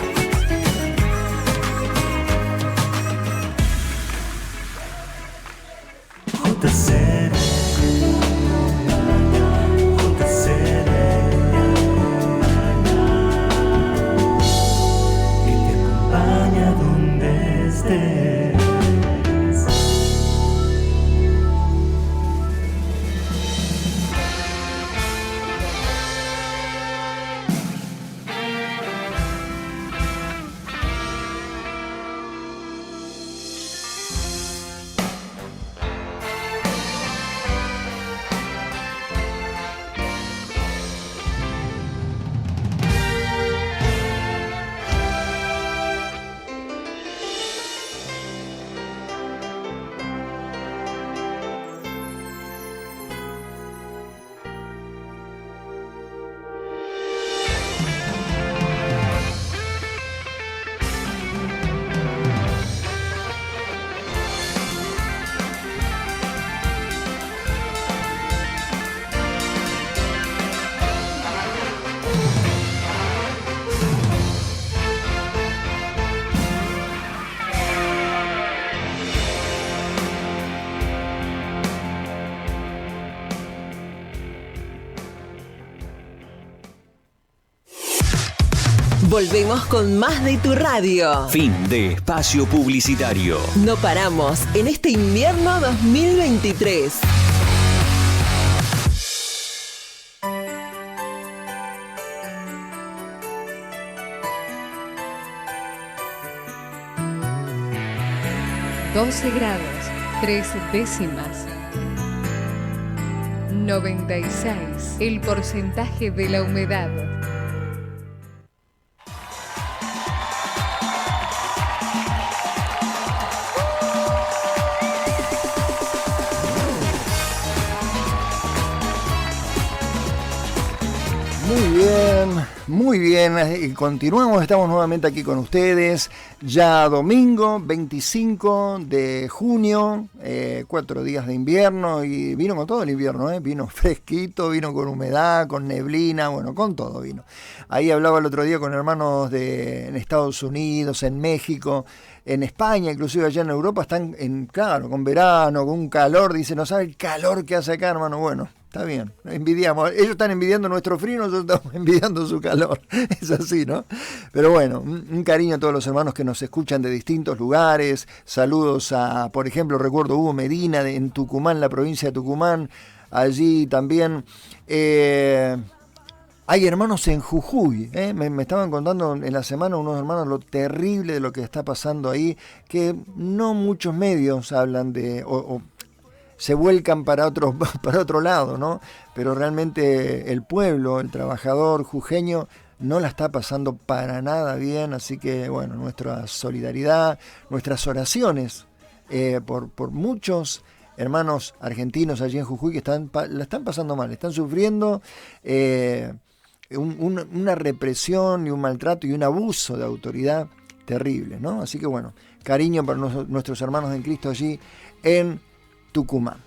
Volvemos con más de tu radio. Fin de espacio publicitario. No paramos en este invierno 2023. grados, 3 décimas. 96, el porcentaje de la humedad. Muy bien, y continuamos, estamos nuevamente aquí con ustedes, ya domingo 25 de junio, 4 días de invierno, y vino con todo el invierno, vino fresquito, vino con humedad, con neblina, bueno, con todo vino. Ahí hablaba el otro día con hermanos en Estados Unidos, en México, en España, inclusive allá en Europa, están claro, con verano, con un calor, dicen, no sabe el calor que hace acá, hermano, bueno. Está bien, envidiamos. Ellos están envidiando nuestro frío, nosotros estamos envidiando su calor. Es así, ¿no? Pero bueno, un cariño a todos los hermanos que nos escuchan de distintos lugares. Saludos a, por ejemplo, recuerdo Hugo Medina en Tucumán, la provincia de Tucumán. Allí también hay hermanos en Jujuy. Me estaban contando en la semana unos hermanos lo terrible de lo que está pasando ahí, que no muchos medios hablan de... se vuelcan para otro lado, ¿no? Pero realmente el pueblo, el trabajador jujeño, no la está pasando para nada bien, así que bueno, nuestra solidaridad, nuestras oraciones por muchos hermanos argentinos allí en Jujuy que la están pasando mal, están sufriendo una represión y un maltrato y un abuso de autoridad terrible, ¿no? Así que bueno, cariño para nuestros hermanos en Cristo allí en Tucumán.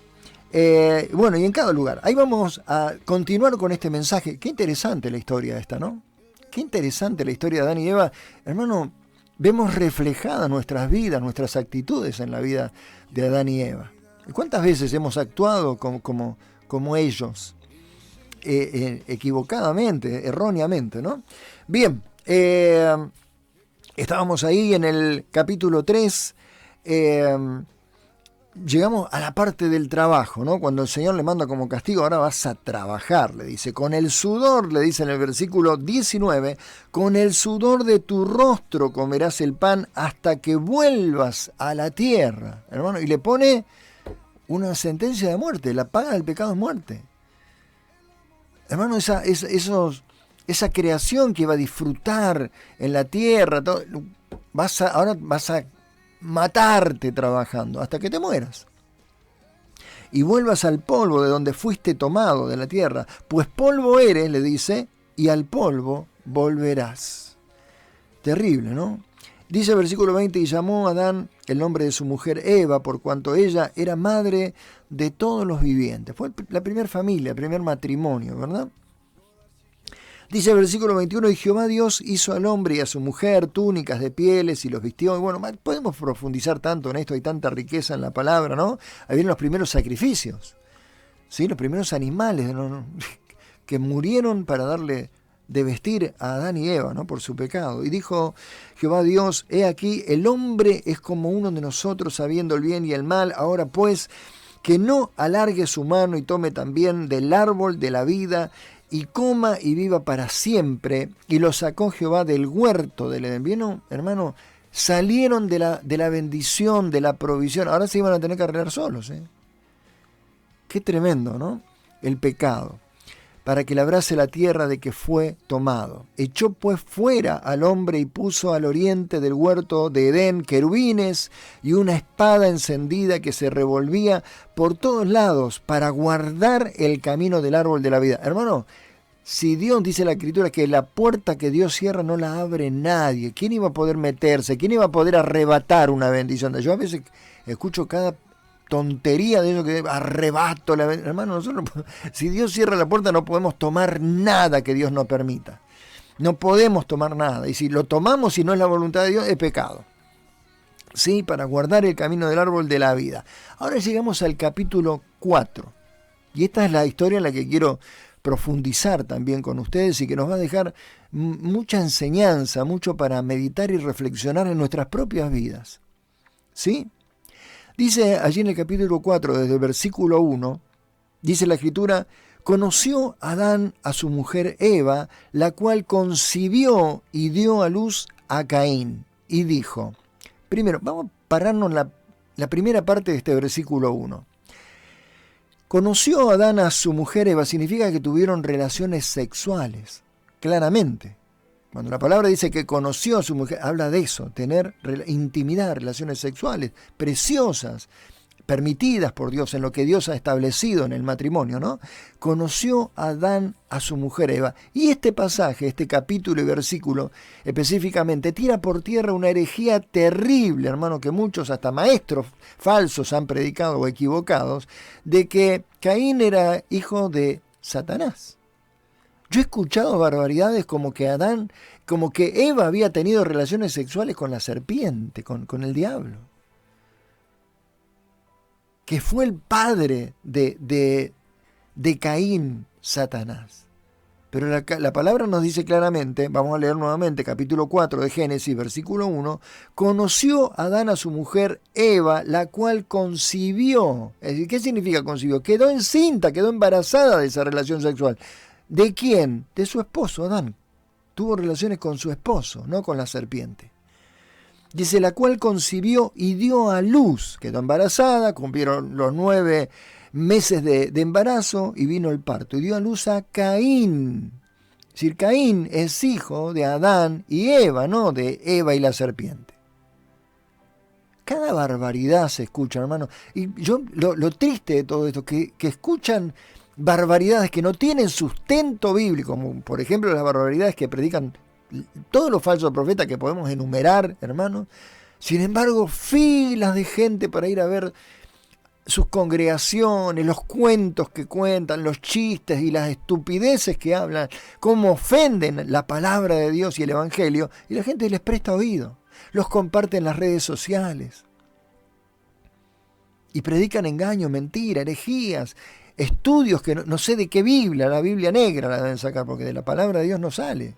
Bueno, y en cada lugar. Ahí vamos a continuar con este mensaje. Qué interesante la historia esta, ¿no? Qué interesante la historia de Adán y Eva. Hermano, vemos reflejadas nuestras vidas, nuestras actitudes en la vida de Adán y Eva. ¿Cuántas veces hemos actuado como ellos? Equivocadamente, erróneamente, ¿no? Bien, estábamos ahí en el capítulo 3, llegamos a la parte del trabajo, ¿no? Cuando el Señor le manda como castigo, ahora vas a trabajar, le dice, con el sudor, le dice en el versículo 19, con el sudor de tu rostro comerás el pan hasta que vuelvas a la tierra, hermano, y le pone una sentencia de muerte, la paga del pecado es muerte. Hermano, esa creación que iba a disfrutar en la tierra, ahora vas a matarte trabajando hasta que te mueras. Y vuelvas al polvo de donde fuiste tomado de la tierra, pues polvo eres, le dice, y al polvo volverás. Terrible, ¿no? Dice el versículo 20, y llamó a Adán el nombre de su mujer Eva, por cuanto ella era madre de todos los vivientes. Fue la primera familia, el primer matrimonio, ¿verdad? Dice el versículo 21, y Jehová Dios hizo al hombre y a su mujer túnicas de pieles y los vistió. Y bueno, podemos profundizar tanto en esto, hay tanta riqueza en la palabra, ¿no? Ahí vienen los primeros sacrificios, ¿sí? Los primeros animales que murieron para darle de vestir a Adán y Eva, ¿no? Por su pecado. Y dijo Jehová Dios, he aquí, el hombre es como uno de nosotros, sabiendo el bien y el mal. Ahora pues, que no alargue su mano y tome también del árbol de la vida y coma y viva para siempre. Y lo sacó Jehová del huerto del Edén. ¿Vieron, hermano? Salieron de la bendición, de la provisión. Ahora se iban a tener que arreglar solos, ¿eh? Qué tremendo, ¿no? El pecado. Para que labrase la tierra de que fue tomado. Echó pues fuera al hombre y puso al oriente del huerto de Edén querubines y una espada encendida que se revolvía por todos lados para guardar el camino del árbol de la vida. Hermano, si Dios, dice la Escritura, que la puerta que Dios cierra no la abre nadie, ¿quién iba a poder meterse? ¿Quién iba a poder arrebatar una bendición? Yo a veces escucho cada tontería de eso que arrebato la... Hermano, nosotros, si Dios cierra la puerta no podemos tomar nada que Dios no permita. No podemos tomar nada. Y si lo tomamos y no es la voluntad de Dios, es pecado. Sí, para guardar el camino del árbol de la vida. Ahora llegamos al capítulo 4. Y esta es la historia en la que quiero profundizar también con ustedes y que nos va a dejar mucha enseñanza, mucho para meditar y reflexionar en nuestras propias vidas. ¿Sí? Dice allí en el capítulo 4, desde el versículo 1, dice la Escritura, conoció Adán a su mujer Eva, la cual concibió y dio a luz a Caín, y dijo, primero, vamos a pararnos la primera parte de este versículo 1. Conoció Adán a su mujer Eva, significa que tuvieron relaciones sexuales, claramente. Cuando la palabra dice que conoció a su mujer, habla de eso, tener intimidad, relaciones sexuales, preciosas, permitidas por Dios, en lo que Dios ha establecido en el matrimonio, ¿no? Conoció Adán a su mujer Eva. Y este pasaje, este capítulo y versículo, específicamente, tira por tierra una herejía terrible, hermano, que muchos, hasta maestros falsos, han predicado o equivocados, de que Caín era hijo de Satanás. Yo he escuchado barbaridades como que Eva había tenido relaciones sexuales con la serpiente, con el diablo. Que fue el padre de Caín, Satanás. Pero la palabra nos dice claramente, vamos a leer nuevamente, capítulo 4 de Génesis, versículo 1, conoció Adán a su mujer Eva, la cual concibió. Es decir, ¿qué significa concibió? Quedó encinta, quedó embarazada de esa relación sexual. ¿De quién? De su esposo, Adán. Tuvo relaciones con su esposo, no con la serpiente. Dice, la cual concibió y dio a luz. Quedó embarazada, cumplieron los 9 meses de embarazo y vino el parto. Y dio a luz a Caín. Es decir, Caín es hijo de Adán y Eva, no de Eva y la serpiente. Cada barbaridad se escucha, hermano. Y yo lo triste de todo esto, que escuchan barbaridades que no tienen sustento bíblico, como por ejemplo las barbaridades que predican todos los falsos profetas que podemos enumerar, hermano. Sin embargo, filas de gente para ir a ver sus congregaciones, los cuentos que cuentan, los chistes y las estupideces que hablan, cómo ofenden la palabra de Dios y el Evangelio, y la gente les presta oído, los comparte en las redes sociales, y predican engaño, mentira, herejías, estudios que no sé de qué Biblia, la Biblia negra la deben sacar, porque de la palabra de Dios no sale.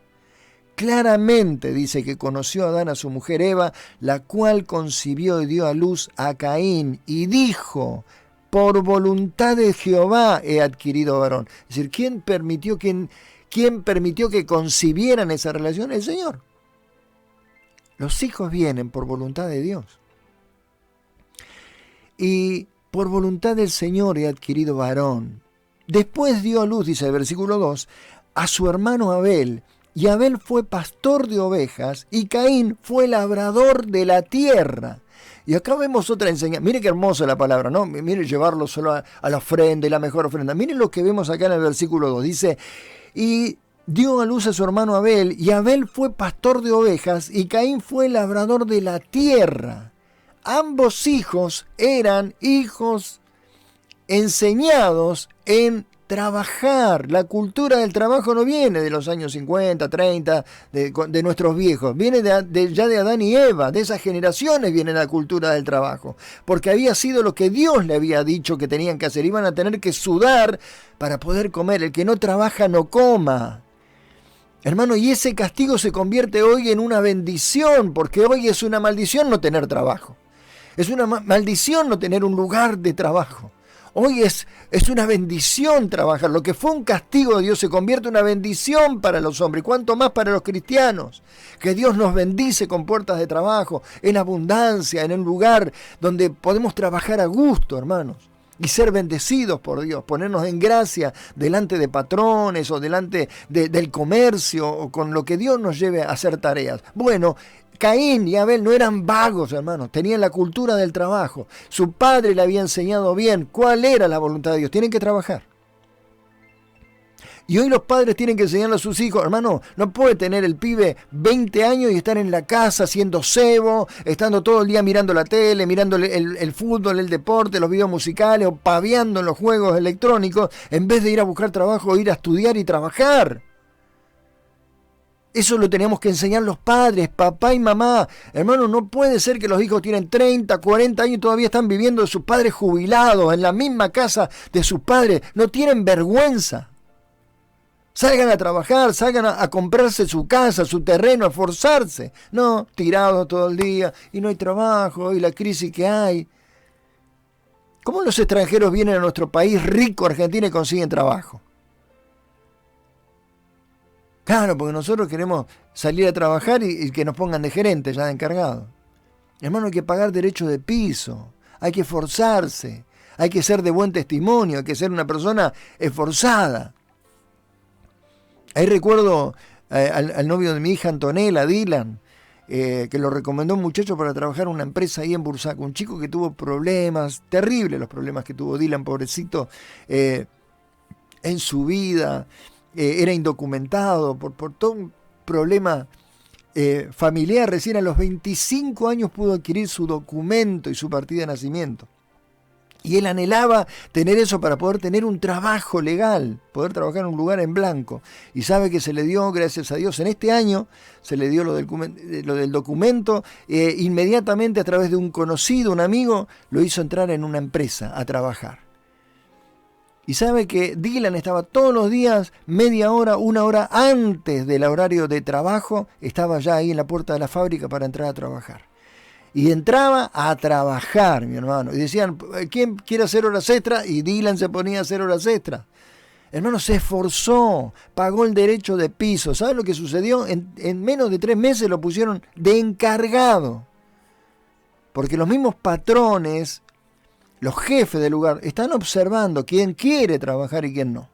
Claramente dice que conoció a Adán a su mujer Eva, la cual concibió y dio a luz a Caín, y dijo: por voluntad de Jehová he adquirido varón. Es decir, ¿quién permitió que concibieran esa relación? El Señor. Los hijos vienen por voluntad de Dios. Y por voluntad del Señor he adquirido varón. Después dio a luz, dice el versículo 2, a su hermano Abel. Y Abel fue pastor de ovejas y Caín fue labrador de la tierra. Y acá vemos otra enseñanza. Mire qué hermosa la palabra, ¿no? Mire llevarlo solo a la ofrenda y la mejor ofrenda. Miren lo que vemos acá en el versículo 2. Dice, y dio a luz a su hermano Abel, y Abel fue pastor de ovejas y Caín fue labrador de la tierra. Ambos hijos eran hijos enseñados en trabajar. La cultura del trabajo no viene de los años 50, 30, de nuestros viejos. Viene ya de Adán y Eva. De esas generaciones viene la cultura del trabajo. Porque había sido lo que Dios le había dicho que tenían que hacer. Iban a tener que sudar para poder comer. El que no trabaja no coma. Hermano, y ese castigo se convierte hoy en una bendición. Porque hoy es una maldición no tener trabajo. Es una maldición no tener un lugar de trabajo. Hoy es una bendición trabajar. Lo que fue un castigo de Dios se convierte en una bendición para los hombres. ¿Cuánto más para los cristianos? Que Dios nos bendice con puertas de trabajo, en abundancia, en un lugar donde podemos trabajar a gusto, hermanos. Y ser bendecidos por Dios, ponernos en gracia delante de patrones o delante del comercio o con lo que Dios nos lleve a hacer tareas. Bueno, Caín y Abel no eran vagos, hermanos, tenían la cultura del trabajo. Su padre le había enseñado bien cuál era la voluntad de Dios. Tienen que trabajar. Y hoy los padres tienen que enseñarle a sus hijos, hermano, no puede tener el pibe 20 años y estar en la casa haciendo cebo, estando todo el día mirando la tele, mirando el fútbol, el deporte, los videos musicales o paviando en los juegos electrónicos, en vez de ir a buscar trabajo, ir a estudiar y trabajar. Eso lo teníamos que enseñar los padres, papá y mamá. Hermano, no puede ser que los hijos tienen 30, 40 años y todavía están viviendo de sus padres jubilados, en la misma casa de sus padres. No tienen vergüenza. Salgan a trabajar, salgan a comprarse su casa, su terreno, a esforzarse. No, tirados todo el día y no hay trabajo y la crisis que hay. ¿Cómo los extranjeros vienen a nuestro país rico, Argentina, y consiguen trabajo? Claro, porque nosotros queremos salir a trabajar y que nos pongan de gerente, ya de encargado. Hermano, hay que pagar derecho de piso, hay que esforzarse, hay que ser de buen testimonio, hay que ser una persona esforzada. Ahí recuerdo al novio de mi hija Antonella, Dylan, que lo recomendó un muchacho para trabajar en una empresa ahí en Bursaco, un chico que tuvo problemas, terribles los problemas que tuvo Dylan, pobrecito, en su vida. Era indocumentado por todo un problema familiar. Recién a los 25 años pudo adquirir su documento y su partida de nacimiento. Y él anhelaba tener eso para poder tener un trabajo legal, poder trabajar en un lugar en blanco. Y sabe que se le dio, gracias a Dios, en este año se le dio lo del documento. Inmediatamente a través de un conocido, un amigo, lo hizo entrar en una empresa a trabajar. Y sabe que Dylan estaba todos los días, media hora, una hora antes del horario de trabajo, estaba ya ahí en la puerta de la fábrica para entrar a trabajar. Y entraba a trabajar, mi hermano. Y decían, ¿quién quiere hacer horas extras? Y Dylan se ponía a hacer horas extras. Hermano, se esforzó, pagó el derecho de piso. ¿Sabe lo que sucedió? En menos de 3 meses lo pusieron de encargado. Porque los mismos patrones, los jefes del lugar, están observando quién quiere trabajar y quién no.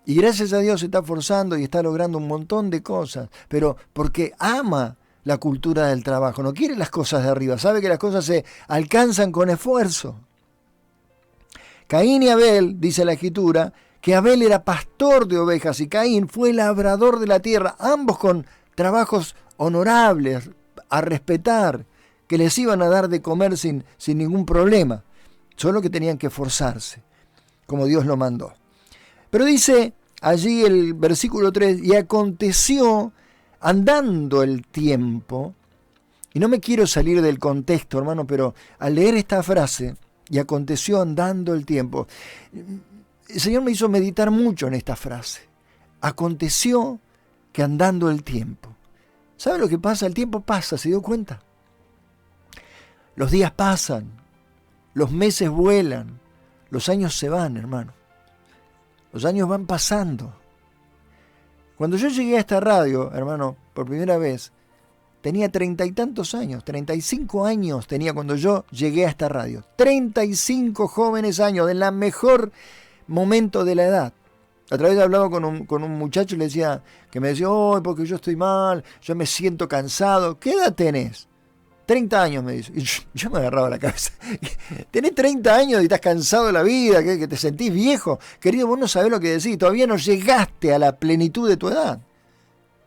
Y gracias a Dios se está forzando y está logrando un montón de cosas, pero porque ama la cultura del trabajo, no quiere las cosas de arriba, sabe que las cosas se alcanzan con esfuerzo. Caín y Abel, dice la Escritura, que Abel era pastor de ovejas y Caín fue labrador de la tierra, ambos con trabajos honorables, a respetar, que les iban a dar de comer sin ningún problema, solo que tenían que esforzarse, como Dios lo mandó. Pero dice allí el versículo 3, y aconteció andando el tiempo, y no me quiero salir del contexto, hermano, pero al leer esta frase, y aconteció andando el tiempo, el Señor me hizo meditar mucho en esta frase. Aconteció que andando el tiempo. ¿Sabe lo que pasa? El tiempo pasa, ¿se dio cuenta? Los días pasan, los meses vuelan, los años se van, hermano. Los años van pasando. Cuando yo llegué a esta radio, hermano, por primera vez, tenía 30 y tantos años, 35 años tenía cuando yo llegué a esta radio. 35 jóvenes años, en la mejor momento de la edad. A través hablaba con un muchacho y le decía, que me decía, oh, porque yo estoy mal, yo me siento cansado. ¿Qué edad tenés? 30 años, me dice. Y yo me agarraba la cabeza. Tenés 30 años y estás cansado de la vida, que te sentís viejo. Querido, vos no sabés lo que decís, todavía no llegaste a la plenitud de tu edad.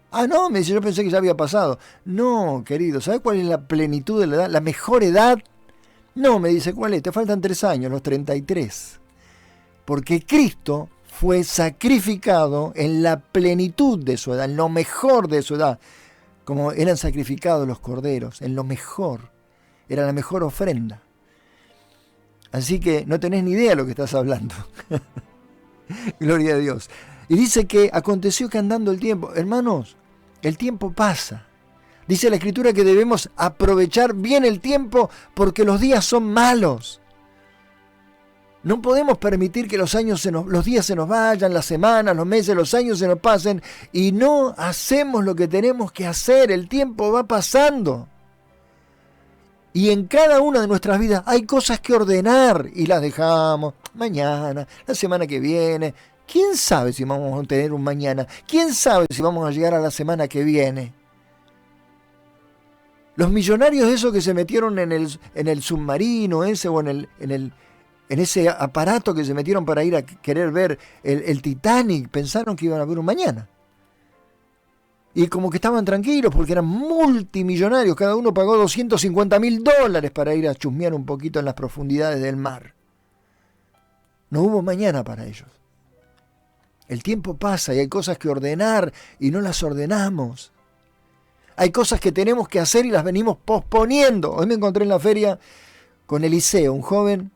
Ah, no, me dice, yo pensé que ya había pasado. No, querido, ¿sabés cuál es la plenitud de la edad? ¿La mejor edad? No, me dice, ¿cuál es? Te faltan 3 años, los 33. Porque Cristo fue sacrificado en la plenitud de su edad, en lo mejor de su edad. Como eran sacrificados los corderos, en lo mejor. Era la mejor ofrenda. Así que no tenés ni idea de lo que estás hablando. Gloria a Dios. Y dice que aconteció que andando el tiempo, hermanos, el tiempo pasa. Dice la Escritura que debemos aprovechar bien el tiempo porque los días son malos. No podemos permitir que los días se nos vayan, las semanas, los meses, los años se nos pasen y no hacemos lo que tenemos que hacer. El tiempo va pasando. Y en cada una de nuestras vidas hay cosas que ordenar y las dejamos mañana, la semana que viene. ¿Quién sabe si vamos a tener un mañana? ¿Quién sabe si vamos a llegar a la semana que viene? Los millonarios esos que se metieron en el submarino ese o en ese aparato que se metieron para ir a querer ver el Titanic, pensaron que iban a ver un mañana. Y como que estaban tranquilos porque eran multimillonarios, cada uno pagó $250,000 para ir a chusmear un poquito en las profundidades del mar. No hubo mañana para ellos. El tiempo pasa y hay cosas que ordenar y no las ordenamos. Hay cosas que tenemos que hacer y las venimos posponiendo. Hoy me encontré en la feria con Eliseo, un joven,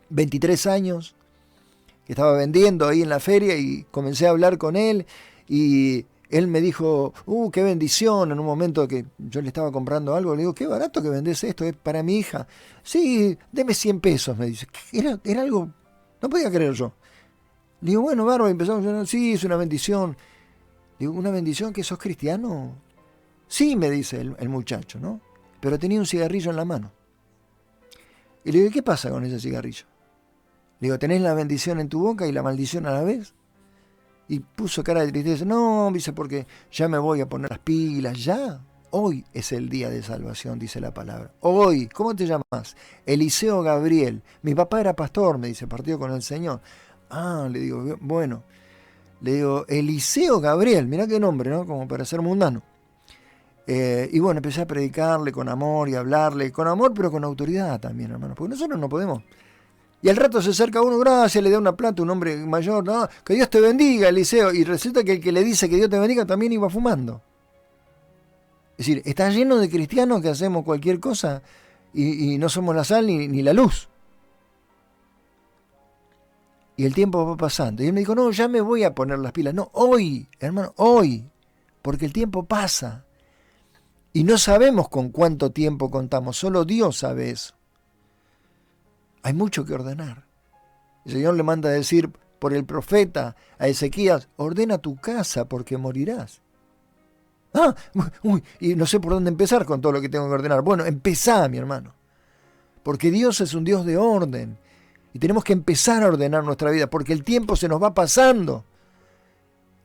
23 años, que estaba vendiendo ahí en la feria y comencé a hablar con él y él me dijo, qué bendición, en un momento que yo le estaba comprando algo, le digo, qué barato que vendés esto, es para mi hija. Sí, deme 100 pesos, me dice. Era algo, no podía creer yo. Le digo, bueno, bárbaro, empezamos a hablar, sí, es una bendición. Le digo, ¿una bendición que sos cristiano? Sí, me dice el muchacho, ¿no? Pero tenía un cigarrillo en la mano. Y le digo, ¿qué pasa con ese cigarrillo? Le digo, ¿tenés la bendición en tu boca y la maldición a la vez? Y puso cara de tristeza. No, dice, porque ya me voy a poner las pilas, ya. Hoy es el día de salvación, dice la palabra. Hoy, ¿cómo te llamas? Eliseo Gabriel. Mi papá era pastor, me dice, partió con el Señor. Ah, le digo, bueno. Le digo, Eliseo Gabriel, mirá qué nombre, ¿no? Como para ser mundano. Y bueno, empecé a predicarle con amor y hablarle con amor, pero con autoridad también, hermano, porque nosotros no podemos. Y al rato se acerca uno, gracias, le da una plata, un hombre mayor, no, que Dios te bendiga, Eliseo, y resulta que el que le dice que Dios te bendiga también iba fumando. Es decir, está lleno de cristianos que hacemos cualquier cosa y no somos la sal ni la luz. Y el tiempo va pasando. Y él me dijo, no, ya me voy a poner las pilas. No, hoy, hermano, hoy, porque el tiempo pasa. Y no sabemos con cuánto tiempo contamos, solo Dios sabe eso. Hay mucho que ordenar. El Señor le manda a decir por el profeta a Ezequías, ordena tu casa porque morirás. Y no sé por dónde empezar con todo lo que tengo que ordenar. Bueno, empezá, mi hermano. Porque Dios es un Dios de orden. Y tenemos que empezar a ordenar nuestra vida porque el tiempo se nos va pasando.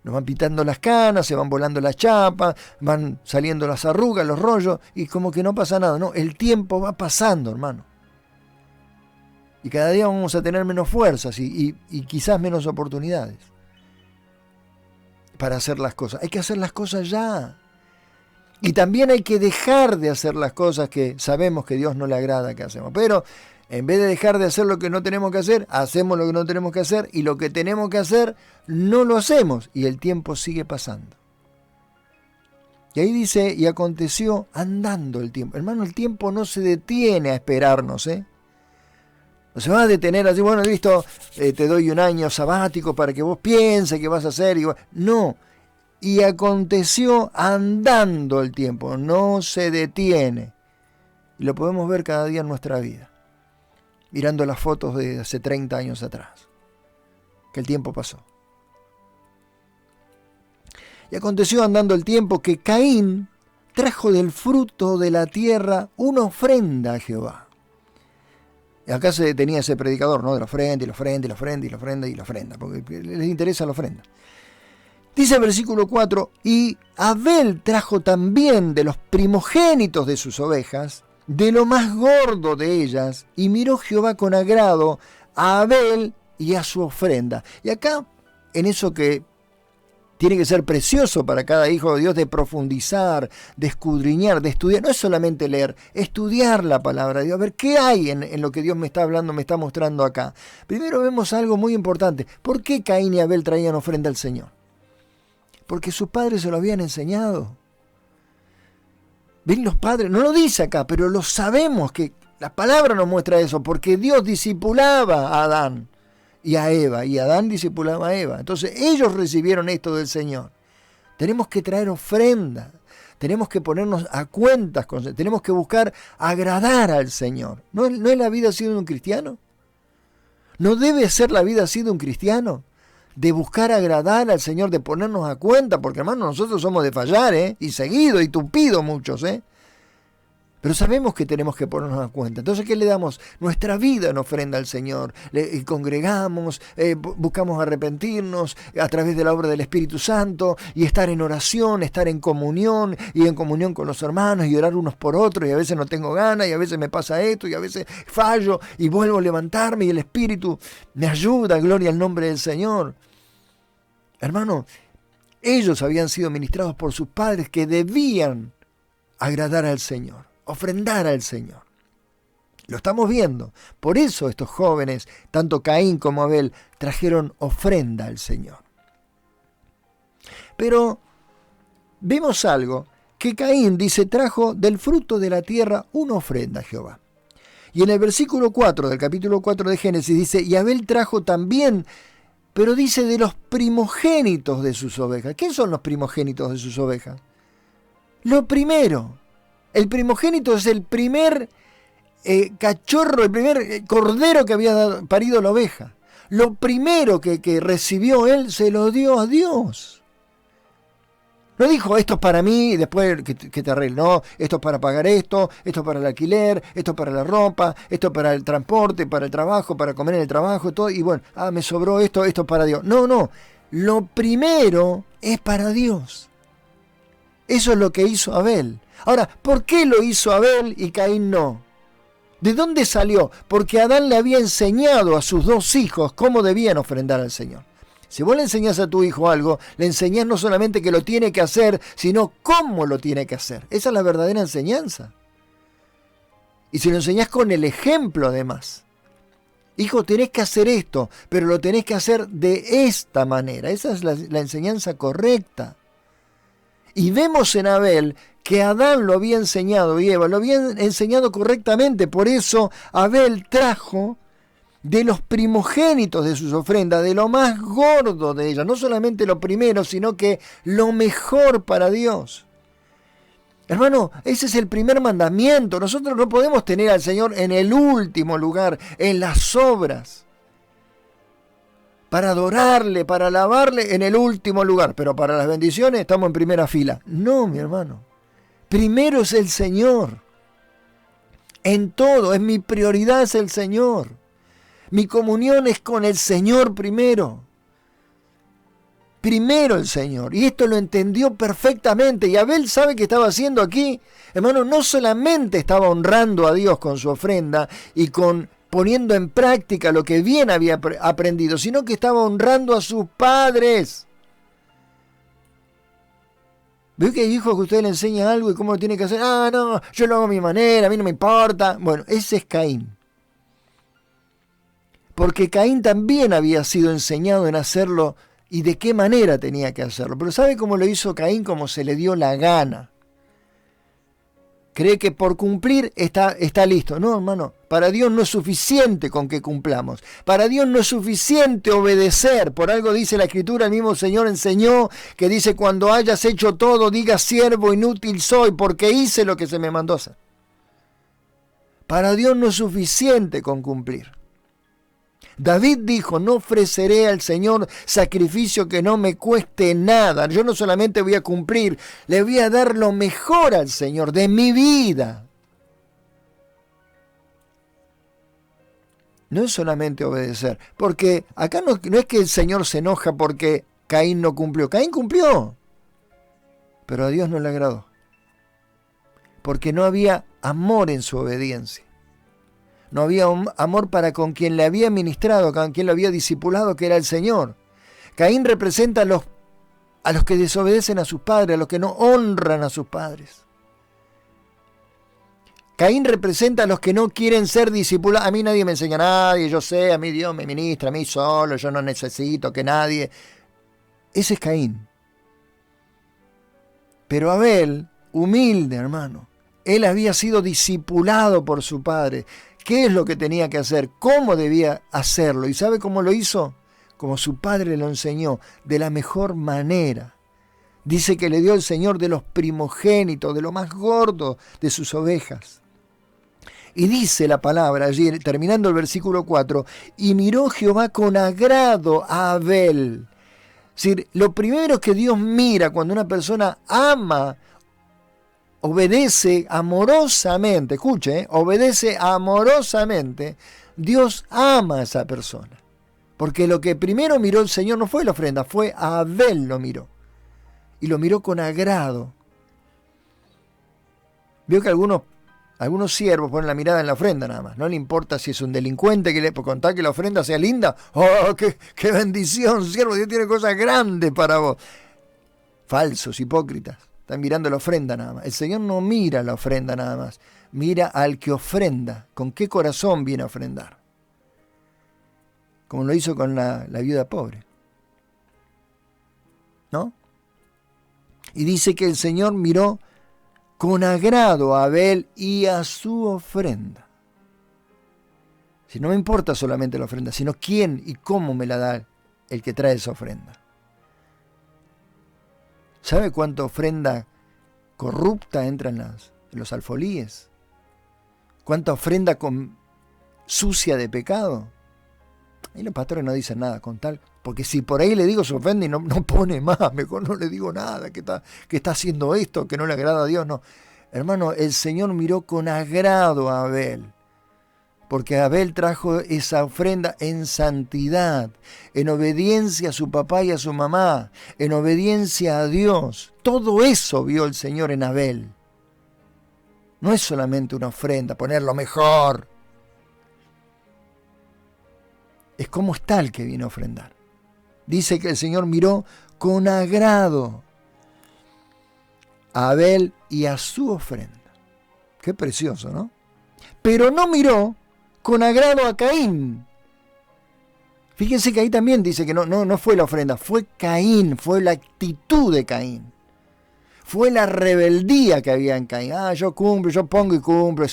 nos van pitando las canas, se van volando las chapas, van saliendo las arrugas, los rollos, y como que no pasa nada. No, el tiempo va pasando, hermano. Y cada día vamos a tener menos fuerzas y quizás menos oportunidades para hacer las cosas. Hay que hacer las cosas ya. Y también hay que dejar de hacer las cosas que sabemos que Dios no le agrada que hacemos. Pero en vez de dejar de hacer lo que no tenemos que hacer, hacemos lo que no tenemos que hacer, y lo que tenemos que hacer no lo hacemos, y el tiempo sigue pasando. Y ahí dice, y aconteció andando el tiempo. Hermano, el tiempo no se detiene a esperarnos, No se va a detener así, bueno, listo, te doy un año sabático para que vos pienses qué vas a hacer. No, y aconteció andando el tiempo, no se detiene. Y lo podemos ver cada día en nuestra vida, mirando las fotos de hace 30 años atrás, que el tiempo pasó. Y aconteció andando el tiempo que Caín trajo del fruto de la tierra una ofrenda a Jehová. Y acá se detenía ese predicador, ¿no? De la ofrenda, y la ofrenda, y la ofrenda, y la ofrenda, y la ofrenda, porque les interesa la ofrenda. Dice el versículo 4, y Abel trajo también de los primogénitos de sus ovejas, de lo más gordo de ellas, y miró Jehová con agrado a Abel y a su ofrenda. Y acá, en eso que tiene que ser precioso para cada hijo de Dios, de profundizar, de escudriñar, de estudiar, no es solamente leer, estudiar la palabra de Dios, a ver qué hay en lo que Dios me está hablando, me está mostrando acá. Primero vemos algo muy importante. ¿Por qué Caín y Abel traían ofrenda al Señor? Porque sus padres se lo habían enseñado. Ven, los padres, no lo dice acá, pero lo sabemos, que la palabra nos muestra eso, porque Dios discipulaba a Adán y a Eva, y Adán discipulaba a Eva. Entonces ellos recibieron esto del Señor. Tenemos que traer ofrenda, tenemos que ponernos a cuentas, tenemos que buscar agradar al Señor. ¿No es la vida así de un cristiano? ¿No debe ser la vida así de un cristiano? De buscar agradar al Señor, de ponernos a cuenta, porque hermano, nosotros somos de fallar, y seguido, y tupido muchos, pero sabemos que tenemos que ponernos a cuenta. Entonces, ¿qué le damos? Nuestra vida en ofrenda al Señor. Congregamos, buscamos arrepentirnos a través de la obra del Espíritu Santo, y estar en oración, estar en comunión, y en comunión con los hermanos, y orar unos por otros, y a veces no tengo ganas, y a veces me pasa esto, y a veces fallo, y vuelvo a levantarme, y el Espíritu me ayuda, gloria al nombre del Señor. Hermano, ellos habían sido ministrados por sus padres, que debían agradar al Señor, ofrendar al Señor. Lo estamos viendo. Por eso estos jóvenes, tanto Caín como Abel, trajeron ofrenda al Señor. Pero vemos algo, que Caín dice, trajo del fruto de la tierra una ofrenda a Jehová. Y en el versículo 4 del capítulo 4 de Génesis dice, y Abel trajo también, pero dice de los primogénitos de sus ovejas. ¿Qué son los primogénitos de sus ovejas? Lo primero. El primogénito es el primer cachorro, el primer cordero que había parido la oveja. Lo primero que recibió él se lo dio a Dios. No dijo, esto es para mí y después que te arregle. No, esto es para pagar esto es para el alquiler, esto es para la ropa, esto es para el transporte, para el trabajo, para comer en el trabajo, todo. Y bueno, me sobró esto es para Dios. No. Lo primero es para Dios. Eso es lo que hizo Abel. Ahora, ¿por qué lo hizo Abel y Caín no? ¿De dónde salió? Porque Adán le había enseñado a sus dos hijos cómo debían ofrendar al Señor. Si vos le enseñás a tu hijo algo, le enseñás no solamente que lo tiene que hacer, sino cómo lo tiene que hacer. Esa es la verdadera enseñanza. Y si lo enseñás con el ejemplo además. Hijo, tenés que hacer esto, pero lo tenés que hacer de esta manera. Esa es la enseñanza correcta. Y vemos en Abel que Adán lo había enseñado y Eva lo habían enseñado correctamente. Por eso Abel trajo de los primogénitos de sus ofrendas, de lo más gordo de ellas, no solamente lo primero, sino que lo mejor para Dios. Hermano, ese es el primer mandamiento. Nosotros no podemos tener al Señor en el último lugar, en las obras, para adorarle, para alabarle en el último lugar, pero para las bendiciones estamos en primera fila. No, mi hermano, primero es el Señor. En todo, es mi prioridad, es el Señor. Mi comunión es con el Señor primero. primero el Señor. Y esto lo entendió perfectamente. Y Abel sabe qué estaba haciendo aquí. Hermano, no solamente estaba honrando a Dios con su ofrenda y poniendo en práctica lo que bien había aprendido, sino que estaba honrando a sus padres. ¿Ve que hay hijos que usted le enseña algo y cómo lo tiene que hacer? Ah, no, yo lo hago a mi manera, a mí no me importa. Bueno, ese es Caín. Porque Caín también había sido enseñado en hacerlo y de qué manera tenía que hacerlo. Pero ¿sabe cómo lo hizo Caín? Como se le dio la gana. Cree que por cumplir está listo. No, hermano, para Dios no es suficiente con que cumplamos. Para Dios no es suficiente obedecer. Por algo dice la Escritura, el mismo Señor enseñó, que dice, cuando hayas hecho todo, digas, siervo inútil soy, porque hice lo que se me mandó hacer. Para Dios no es suficiente con cumplir. David dijo, no ofreceré al Señor sacrificio que no me cueste nada. Yo no solamente voy a cumplir, le voy a dar lo mejor al Señor de mi vida. No es solamente obedecer, porque acá no es que el Señor se enoja porque Caín no cumplió. Caín cumplió, pero a Dios no le agradó, porque no había amor en su obediencia. No había amor para con quien le había ministrado, con quien lo había discipulado, que era el Señor. Caín representa a los que desobedecen a sus padres, a los que no honran a sus padres. Caín representa a los que no quieren ser discipulados. A mí nadie me enseña a nadie, yo sé, a mí Dios me ministra, a mí solo, yo no necesito que nadie. Ese es Caín. Pero Abel, humilde, hermano, él había sido discipulado por su padre. ¿Qué es lo que tenía que hacer? ¿Cómo debía hacerlo? ¿Y sabe cómo lo hizo? Como su padre lo enseñó, de la mejor manera. Dice que le dio el Señor de los primogénitos, de lo más gordo de sus ovejas. Y dice la palabra allí, terminando el versículo 4, y miró Jehová con agrado a Abel. Es decir, lo primero que Dios mira cuando una persona ama, obedece amorosamente, escuche, obedece amorosamente, Dios ama a esa persona. Porque lo que primero miró el Señor no fue la ofrenda, fue a Abel lo miró. Y lo miró con agrado. Vio que algunos siervos ponen la mirada en la ofrenda nada más. No le importa si es un delincuente, por contar que la ofrenda sea linda. ¡Oh, qué bendición, siervo! Dios tiene cosas grandes para vos. Falsos, hipócritas. Están mirando la ofrenda nada más. El Señor no mira la ofrenda nada más. Mira al que ofrenda. ¿Con qué corazón viene a ofrendar? Como lo hizo con la viuda pobre. ¿No? Y dice que el Señor miró con agrado a Abel y a su ofrenda. Si no me importa solamente la ofrenda, sino quién y cómo me la da el que trae esa ofrenda. ¿Sabe cuánta ofrenda corrupta entra en los alfolíes? ¿Cuánta ofrenda sucia de pecado? Y los pastores no dicen nada con tal, porque si por ahí le digo su ofrenda y no pone más, mejor no le digo nada, que está haciendo esto, que no le agrada a Dios, no. Hermano, el Señor miró con agrado a Abel. Porque Abel trajo esa ofrenda en santidad, en obediencia a su papá y a su mamá, en obediencia a Dios. Todo eso vio el Señor en Abel. No es solamente una ofrenda, poner lo mejor. Es cómo está el que viene a ofrendar. Dice que el Señor miró con agrado a Abel y a su ofrenda. Qué precioso, ¿no? Pero no miró con agrado a Caín. Fíjense que ahí también dice que no fue la ofrenda, fue Caín, fue la actitud de Caín. Fue la rebeldía que había en Caín. Yo cumplo, yo pongo y cumplo.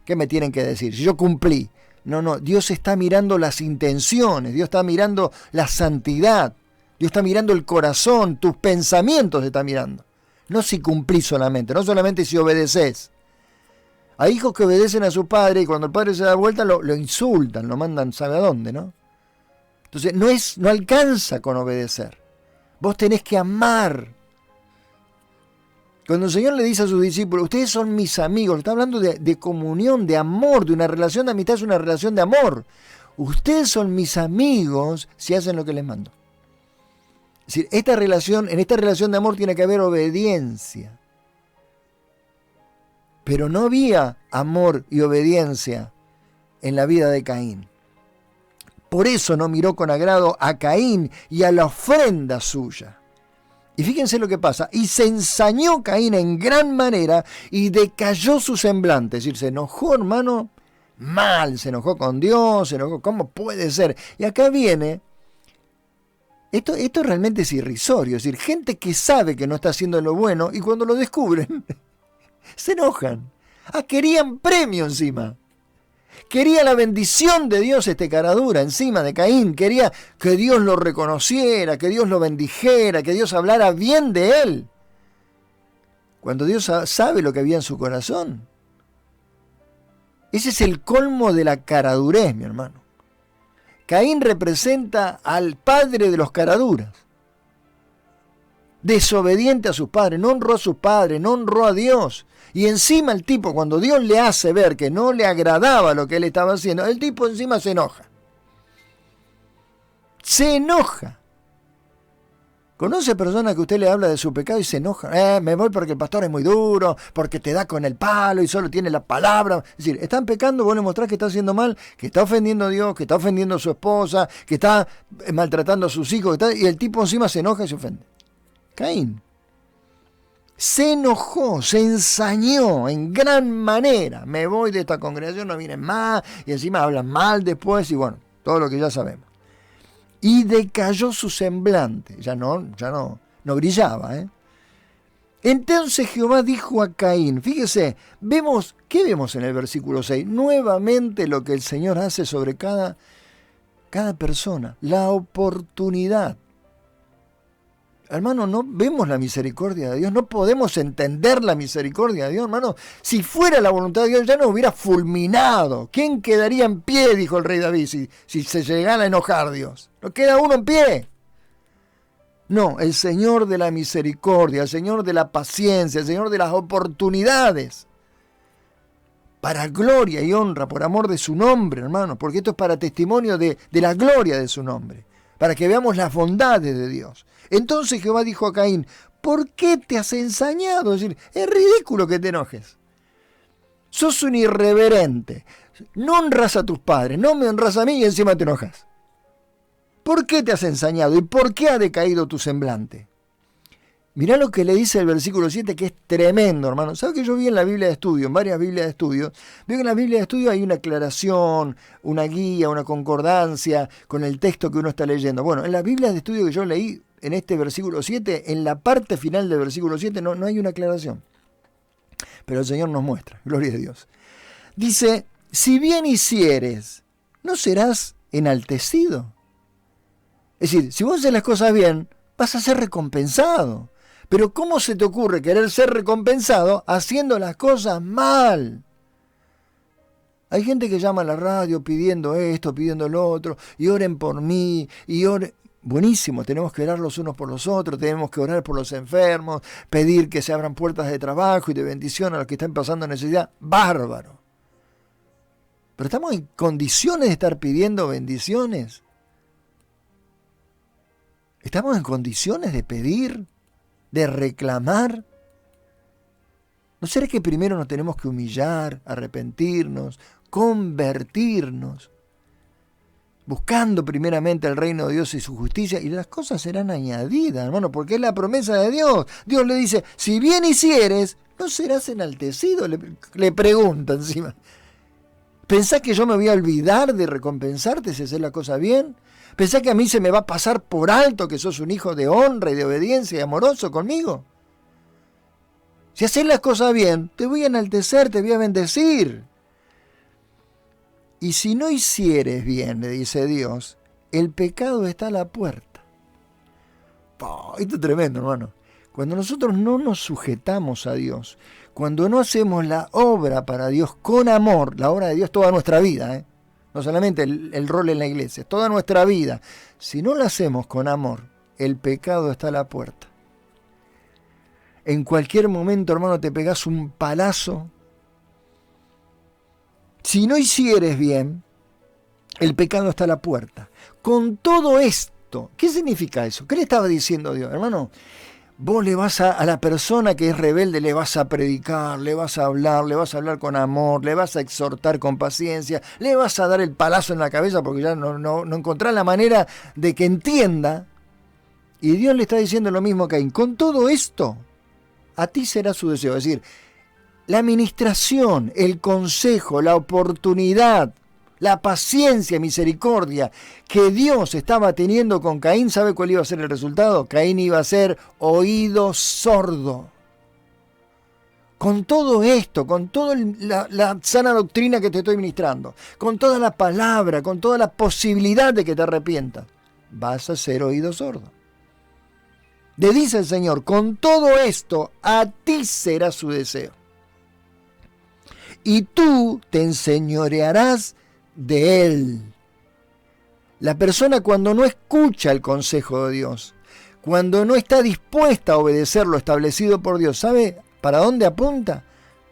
¿Qué me tienen que decir? Si yo cumplí. No, Dios está mirando las intenciones, Dios está mirando la santidad, Dios está mirando el corazón, tus pensamientos está mirando. No si cumplís solamente, no solamente si obedeces. Hay hijos que obedecen a su padre y cuando el padre se da vuelta lo insultan, lo mandan sabe a dónde, ¿no? Entonces no alcanza con obedecer. Vos tenés que amar. Cuando el Señor le dice a sus discípulos, ustedes son mis amigos, está hablando de comunión, de amor, de una relación de amistad, es una relación de amor. Ustedes son mis amigos si hacen lo que les mando. Es decir, en esta relación de amor tiene que haber obediencia. Pero no había amor y obediencia en la vida de Caín. Por eso no miró con agrado a Caín y a la ofrenda suya. Y fíjense lo que pasa. Y se ensañó Caín en gran manera y decayó su semblante. Es decir, se enojó, hermano, mal. Se enojó con Dios, se enojó. ¿Cómo puede ser? Y acá viene... Esto realmente es irrisorio. Es decir, gente que sabe que no está haciendo lo bueno y cuando lo descubren, se enojan. Querían premio encima. Quería la bendición de Dios caradura encima de Caín. Quería que Dios lo reconociera, que Dios lo bendijera, que Dios hablara bien de él. Cuando Dios sabe lo que había en su corazón. Ese es el colmo de la caradurez, mi hermano. Caín representa al padre de los caraduras. Desobediente a sus padres, no honró a sus padres, no honró a Dios. Y encima el tipo, cuando Dios le hace ver que no le agradaba lo que él estaba haciendo, el tipo encima se enoja. Se enoja. ¿Conoce personas que usted le habla de su pecado y se enoja? Me voy porque el pastor es muy duro, porque te da con el palo y solo tiene la palabra. Es decir, están pecando, vos le mostrás que está haciendo mal, que está ofendiendo a Dios, que está ofendiendo a su esposa, que está maltratando a sus hijos, y el tipo encima se enoja y se ofende. Caín se enojó, se ensañó en gran manera. Me voy de esta congregación, no vienen más, y encima hablan mal después, y bueno, todo lo que ya sabemos. Y decayó su semblante, ya no brillaba. Entonces Jehová dijo a Caín, fíjese, ¿qué vemos en el versículo 6? Nuevamente lo que el Señor hace sobre cada persona, la oportunidad. Hermano, no vemos la misericordia de Dios, no podemos entender la misericordia de Dios, hermano. Si fuera la voluntad de Dios ya nos hubiera fulminado. ¿Quién quedaría en pie? Dijo el rey David, si se llegara a enojar Dios. No queda uno en pie. No, el Señor de la misericordia, el Señor de la paciencia, el Señor de las oportunidades. Para gloria y honra, por amor de su nombre, hermano, porque esto es para testimonio de la gloria de su nombre. Para que veamos las bondades de Dios. Entonces Jehová dijo a Caín, ¿por qué te has ensañado? Es decir, es ridículo que te enojes. Sos un irreverente. No honras a tus padres, no me honras a mí y encima te enojas. ¿Por qué te has ensañado y por qué ha decaído tu semblante? Mirá lo que le dice el versículo 7, que es tremendo, hermano. ¿Sabe que yo vi en la Biblia de estudio, en varias Biblias de estudio? Veo que en la Biblia de estudio hay una aclaración, una guía, una concordancia con el texto que uno está leyendo. Bueno, en la Biblia de estudio que yo leí, en este versículo 7, en la parte final del versículo 7, no hay una aclaración. Pero el Señor nos muestra, gloria a Dios. Dice, si bien hicieres, ¿no serás enaltecido? Es decir, si vos haces las cosas bien, vas a ser recompensado. Pero ¿cómo se te ocurre querer ser recompensado haciendo las cosas mal? Hay gente que llama a la radio pidiendo esto, pidiendo lo otro, y oren por mí, y oren... Buenísimo, tenemos que orar los unos por los otros, tenemos que orar por los enfermos, pedir que se abran puertas de trabajo y de bendición a los que están pasando necesidad. Bárbaro. Pero ¿estamos en condiciones de estar pidiendo bendiciones? ¿Estamos en condiciones de pedir, de reclamar? ¿No será que primero nos tenemos que humillar, arrepentirnos, convertirnos, buscando primeramente el reino de Dios y su justicia, y las cosas serán añadidas, hermano, porque es la promesa de Dios? Dios le dice, si bien hicieres, ¿no serás enaltecido? Le pregunta encima. ¿Pensás que yo me voy a olvidar de recompensarte si haces la cosa bien? ¿Pensás que a mí se me va a pasar por alto que sos un hijo de honra y de obediencia y amoroso conmigo? Si haces las cosas bien, te voy a enaltecer, te voy a bendecir. Y si no hicieres bien, le dice Dios, el pecado está a la puerta. Esto es tremendo, hermano. Cuando nosotros no nos sujetamos a Dios, cuando no hacemos la obra para Dios con amor, la obra de Dios toda nuestra vida, no solamente el rol en la iglesia, toda nuestra vida, si no la hacemos con amor, el pecado está a la puerta. En cualquier momento, hermano, te pegás un palazo. Si no hicieres bien, el pecado está a la puerta. Con todo esto, esto. ¿Qué significa eso? ¿Qué le estaba diciendo Dios? Hermano, vos le vas a la persona que es rebelde, le vas a predicar, le vas a hablar con amor, le vas a exhortar con paciencia, le vas a dar el palazo en la cabeza porque ya no encontrás la manera de que entienda. Y Dios le está diciendo lo mismo a Caín. Con todo esto, a ti será su deseo. Es decir, la administración, el consejo, la oportunidad, la paciencia, misericordia que Dios estaba teniendo con Caín, ¿sabe cuál iba a ser el resultado? Caín iba a ser oído sordo. Con todo esto, con toda la sana doctrina que te estoy ministrando, con toda la palabra, con toda la posibilidad de que te arrepientas, vas a ser oído sordo. Le dice el Señor, con todo esto, a ti será su deseo. Y tú te enseñorearás de él. La persona cuando no escucha el consejo de Dios, cuando no está dispuesta a obedecer lo establecido por Dios, ¿sabe para dónde apunta?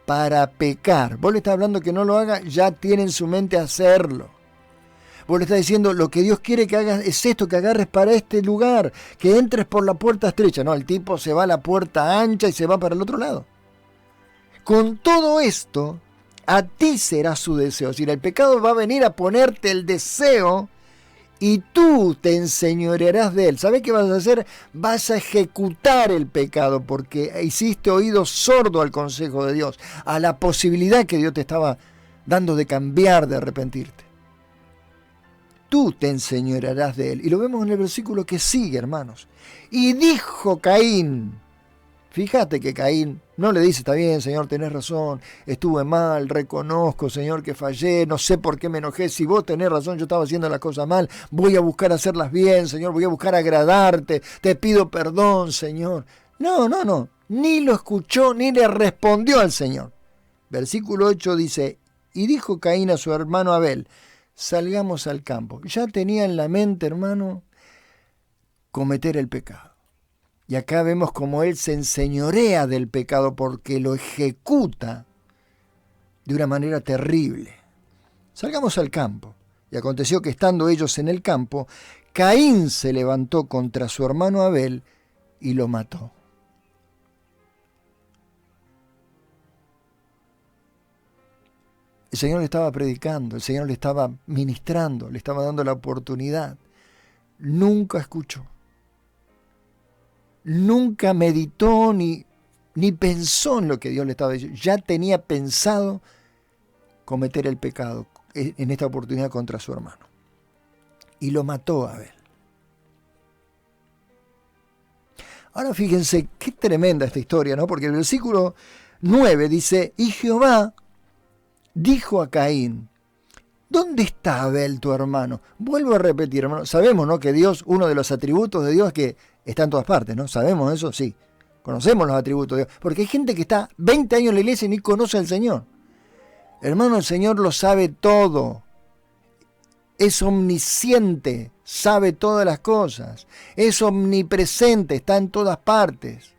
Para pecar. Vos le estás hablando que no lo haga, ya tiene en su mente hacerlo. Vos le estás diciendo, lo que Dios quiere que hagas es esto, que agarres para este lugar, que entres por la puerta estrecha. No, el tipo se va a la puerta ancha y se va para el otro lado. Con todo esto, a ti será su deseo. Es decir, el pecado va a venir a ponerte el deseo y tú te enseñorearás de él. ¿Sabés qué vas a hacer? Vas a ejecutar el pecado porque hiciste oído sordo al consejo de Dios, a la posibilidad que Dios te estaba dando de cambiar, de arrepentirte. Tú te enseñorearás de él. Y lo vemos en el versículo que sigue, hermanos. Y dijo Caín, fíjate que Caín no le dice, está bien, Señor, tenés razón, estuve mal, reconozco, Señor, que fallé, no sé por qué me enojé, si vos tenés razón, yo estaba haciendo las cosas mal, voy a buscar hacerlas bien, Señor, voy a buscar agradarte, te pido perdón, Señor. No, ni lo escuchó, ni le respondió al Señor. Versículo 8 dice, y dijo Caín a su hermano Abel, salgamos al campo. Ya tenía en la mente, hermano, cometer el pecado. Y acá vemos cómo él se enseñorea del pecado porque lo ejecuta de una manera terrible. Salgamos al campo. Y aconteció que estando ellos en el campo, Caín se levantó contra su hermano Abel y lo mató. El Señor le estaba predicando, el Señor le estaba ministrando, le estaba dando la oportunidad. Nunca escuchó. Nunca meditó ni pensó en lo que Dios le estaba diciendo. Ya tenía pensado cometer el pecado en esta oportunidad contra su hermano. Y lo mató a Abel. Ahora fíjense qué tremenda esta historia, ¿no? Porque el versículo 9 dice, y Jehová dijo a Caín, ¿dónde está Abel tu hermano? Vuelvo a repetir, hermano, sabemos, ¿no?, que Dios, uno de los atributos de Dios es que está en todas partes, ¿no? ¿Sabemos eso? Sí. Conocemos los atributos de Dios. Porque hay gente que está 20 años en la iglesia y ni conoce al Señor. Hermano, el Señor lo sabe todo. Es omnisciente, sabe todas las cosas. Es omnipresente, está en todas partes.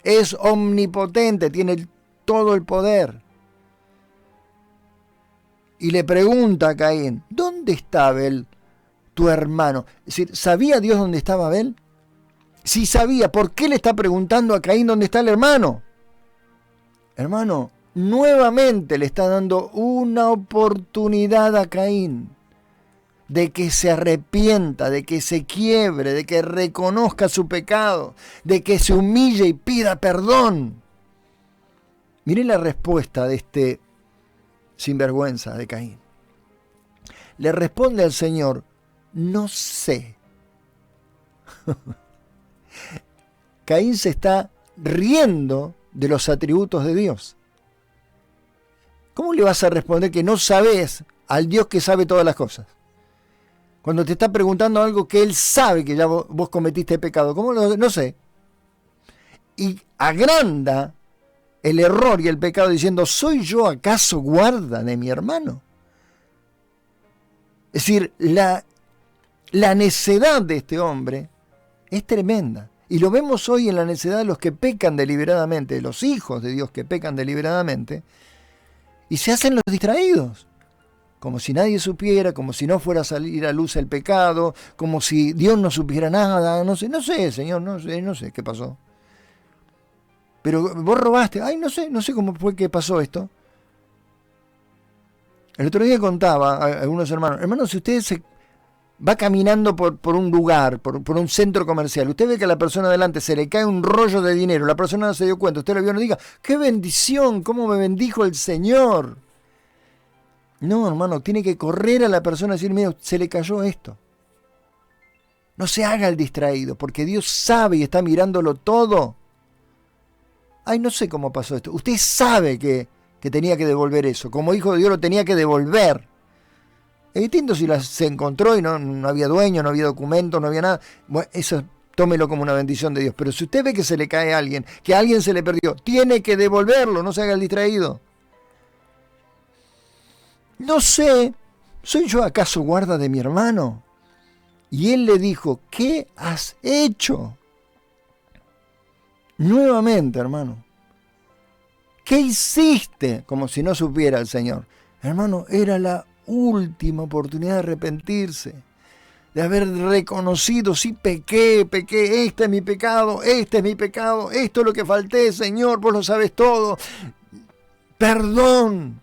Es omnipotente, tiene todo el poder. Y le pregunta a Caín, ¿dónde está Abel, tu hermano? Es decir, ¿sabía Dios dónde estaba Abel? Si sabía, ¿por qué le está preguntando a Caín dónde está el hermano? Hermano, nuevamente le está dando una oportunidad a Caín de que se arrepienta, de que se quiebre, de que reconozca su pecado, de que se humille y pida perdón. Miren la respuesta de este sinvergüenza de Caín. Le responde al Señor, no sé. Caín se está riendo de los atributos de Dios. ¿Cómo le vas a responder que no sabes al Dios que sabe todas las cosas? Cuando te está preguntando algo que Él sabe que ya vos cometiste pecado. ¿Cómo lo? No sé. Y agranda el error y el pecado diciendo, ¿soy yo acaso guarda de mi hermano? Es decir, la necedad de este hombre es tremenda. Y lo vemos hoy en la necedad de los que pecan deliberadamente, de los hijos de Dios que pecan deliberadamente, y se hacen los distraídos. como si nadie supiera, como si no fuera a salir a luz el pecado, como si Dios no supiera nada, no sé, Señor, no sé qué pasó. Pero vos robaste, ay, no sé cómo fue que pasó esto. El otro día contaba a algunos hermanos, si usted se va caminando por un lugar, por un centro comercial, usted ve que a la persona adelante se le cae un rollo de dinero, la persona no se dio cuenta, usted lo vio y no diga, ¡qué bendición! ¿Cómo me bendijo el Señor? No, hermano, tiene que correr a la persona y decir, mira, se le cayó esto. No se haga el distraído, porque Dios sabe y está mirándolo todo. Ay, no sé cómo pasó esto. Usted sabe que tenía que devolver eso. Como hijo de Dios lo tenía que devolver. Es distinto si se encontró y no había dueño, no había documento, no había nada. Bueno, eso tómelo como una bendición de Dios. Pero si usted ve que se le cae a alguien, que a alguien se le perdió, tiene que devolverlo, no se haga el distraído. No sé, ¿soy yo acaso guarda de mi hermano? Y él le dijo, ¿qué has hecho? Nuevamente, hermano. ¿Qué hiciste? Como si no supiera el Señor. Hermano, era la última oportunidad de arrepentirse. De haber reconocido, sí, pequé, este es mi pecado, esto es lo que falté, Señor, vos lo sabes todo. Perdón.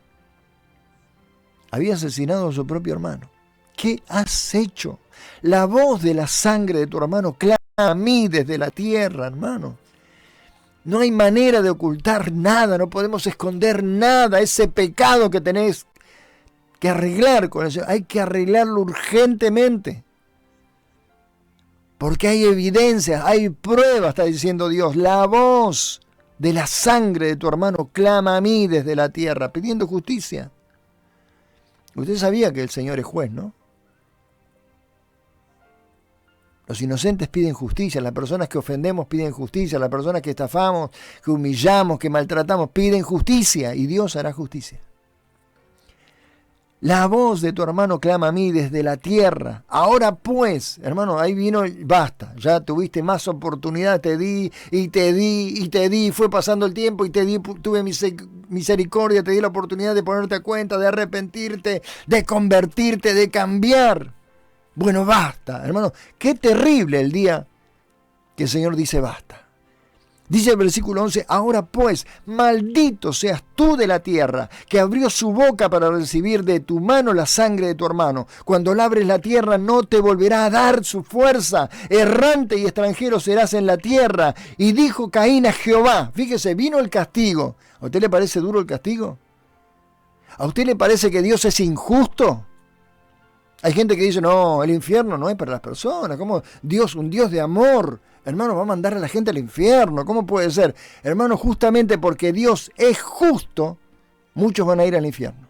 Había asesinado a su propio hermano. ¿Qué has hecho? La voz de la sangre de tu hermano clama a mí desde la tierra, hermano. No hay manera de ocultar nada, no podemos esconder nada. Ese pecado que tenés que arreglar con eso, hay que arreglarlo urgentemente. Porque hay evidencias, hay pruebas, está diciendo Dios. La voz de la sangre de tu hermano clama a mí desde la tierra, pidiendo justicia. Usted sabía que el Señor es juez, ¿no? Los inocentes piden justicia, las personas que ofendemos piden justicia, las personas que estafamos, que humillamos, que maltratamos, piden justicia y Dios hará justicia. La voz de tu hermano clama a mí desde la tierra. Ahora pues, hermano, ahí vino, basta, ya tuviste más oportunidad, te di, fue pasando el tiempo y tuve misericordia, te di la oportunidad de ponerte a cuenta, de arrepentirte, de convertirte, de cambiar. Bueno, basta, hermano, qué terrible el día que el Señor dice basta. Dice el versículo 11, ahora pues, maldito seas tú de la tierra, que abrió su boca para recibir de tu mano la sangre de tu hermano. Cuando labres la tierra no te volverá a dar su fuerza, errante y extranjero serás en la tierra. Y dijo Caín a Jehová, fíjese, vino el castigo. ¿A usted le parece duro el castigo? ¿A usted le parece que Dios es injusto? Hay gente que dice, no, el infierno no es para las personas. ¿Cómo Dios, un Dios de amor, hermano, va a mandar a la gente al infierno? ¿Cómo puede ser? Hermano, justamente porque Dios es justo, muchos van a ir al infierno.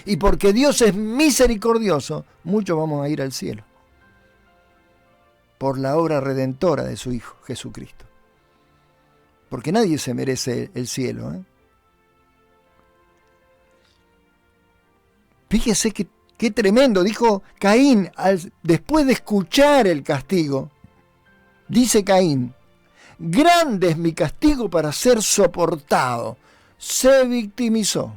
Y porque Dios es misericordioso, muchos vamos a ir al cielo. Por la obra redentora de su Hijo, Jesucristo. Porque nadie se merece el cielo, ¿eh? Fíjese que qué tremendo, dijo Caín, después de escuchar el castigo, dice Caín, grande es mi castigo para ser soportado. Se victimizó.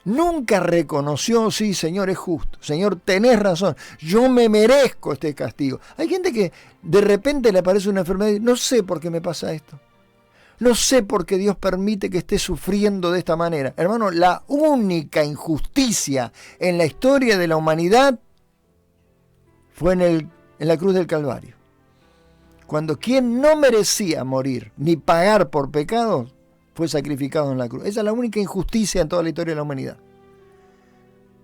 Nunca reconoció, sí, Señor, es justo. Señor, tenés razón, yo me merezco este castigo. Hay gente que de repente le aparece una enfermedad y no sé por qué me pasa esto. No sé por qué Dios permite que esté sufriendo de esta manera. Hermano, la única injusticia en la historia de la humanidad fue en la cruz del Calvario. Cuando quien no merecía morir ni pagar por pecados fue sacrificado en la cruz. Esa es la única injusticia en toda la historia de la humanidad.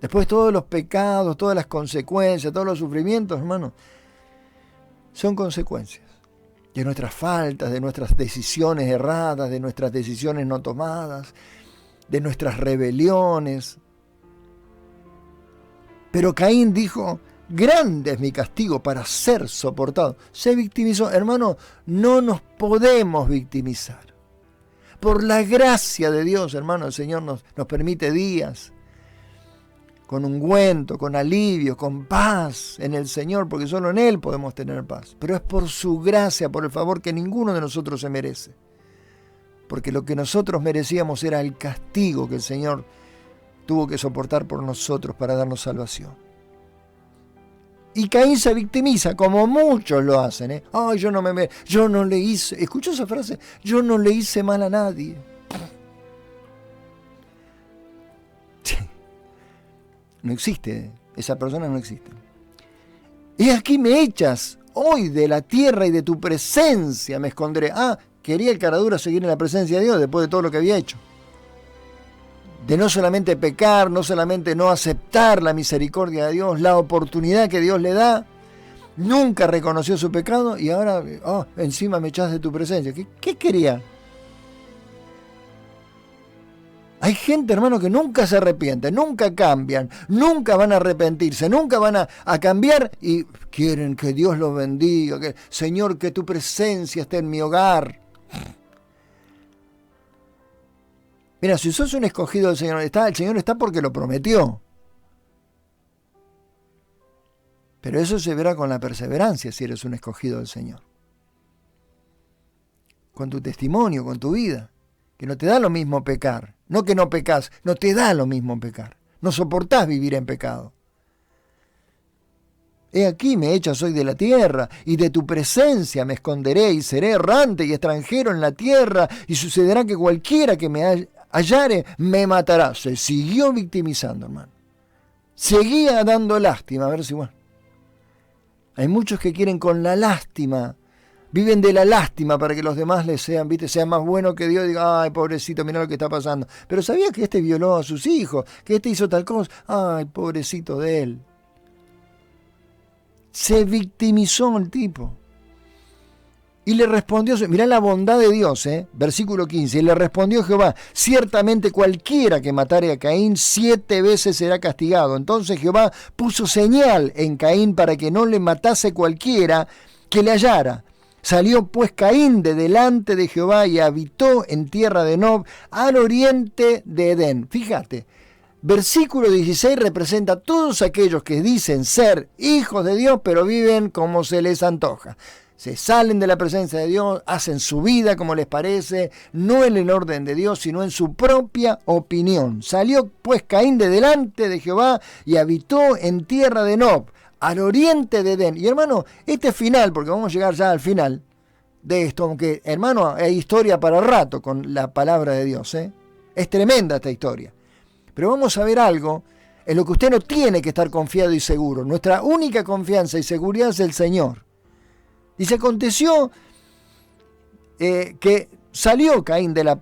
Después todos los pecados, todas las consecuencias, todos los sufrimientos, hermano, son consecuencias de nuestras faltas, de nuestras decisiones erradas, de nuestras decisiones no tomadas, de nuestras rebeliones. Pero Caín dijo, grande es mi castigo para ser soportado. Se victimizó. Hermano, no nos podemos victimizar. Por la gracia de Dios, hermano, el Señor nos permite días con ungüento, con alivio, con paz en el Señor, porque solo en Él podemos tener paz. Pero es por su gracia, por el favor que ninguno de nosotros se merece. Porque lo que nosotros merecíamos era el castigo que el Señor tuvo que soportar por nosotros para darnos salvación. Y Caín se victimiza, como muchos lo hacen. Ay, yo no le hice, ¿escuchó esa frase? Yo no le hice mal a nadie. No existe, esa persona no existe. Y aquí me echas, hoy de la tierra y de tu presencia me esconderé. Quería el caradura seguir en la presencia de Dios después de todo lo que había hecho. De no solamente pecar, no solamente no aceptar la misericordia de Dios, la oportunidad que Dios le da, nunca reconoció su pecado y ahora, encima me echas de tu presencia. ¿Qué quería? Hay gente, hermano, que nunca se arrepiente, nunca cambian, nunca van a arrepentirse, nunca van a cambiar y quieren que Dios los bendiga, Señor, que tu presencia esté en mi hogar. Mira, si sos un escogido del Señor, el Señor está porque lo prometió. Pero eso se verá con la perseverancia si eres un escogido del Señor. Con tu testimonio, con tu vida. Que no te da lo mismo pecar. No que no pecas, no te da lo mismo pecar. No soportás vivir en pecado. He aquí me echas hoy de la tierra, y de tu presencia me esconderé, y seré errante y extranjero en la tierra, y sucederá que cualquiera que me hallare me matará. Se siguió victimizando, hermano. Seguía dando lástima, a ver si bueno. Hay muchos que quieren con la lástima, viven de la lástima para que los demás les sean más buenos que Dios, y digan, ay, pobrecito, mira lo que está pasando. Pero sabía que este violó a sus hijos, que este hizo tal cosa, ay, pobrecito de él. Se victimizó el tipo. Y le respondió, mirá la bondad de Dios, versículo 15, y le respondió Jehová, ciertamente cualquiera que matare a Caín 7 veces será castigado. Entonces Jehová puso señal en Caín para que no le matase cualquiera que le hallara. Salió pues Caín de delante de Jehová y habitó en tierra de Nob, al oriente de Edén. Fíjate, versículo 16 representa a todos aquellos que dicen ser hijos de Dios, pero viven como se les antoja. Se salen de la presencia de Dios, hacen su vida como les parece, no en el orden de Dios, sino en su propia opinión. Salió pues Caín de delante de Jehová y habitó en tierra de Nob, al oriente de Edén. Y hermano, este final, porque vamos a llegar ya al final de esto, aunque hermano, hay historia para rato con la palabra de Dios, Es tremenda esta historia. Pero vamos a ver algo en lo que usted no tiene que estar confiado y seguro. Nuestra única confianza y seguridad es el Señor. Y se aconteció que salió Caín de la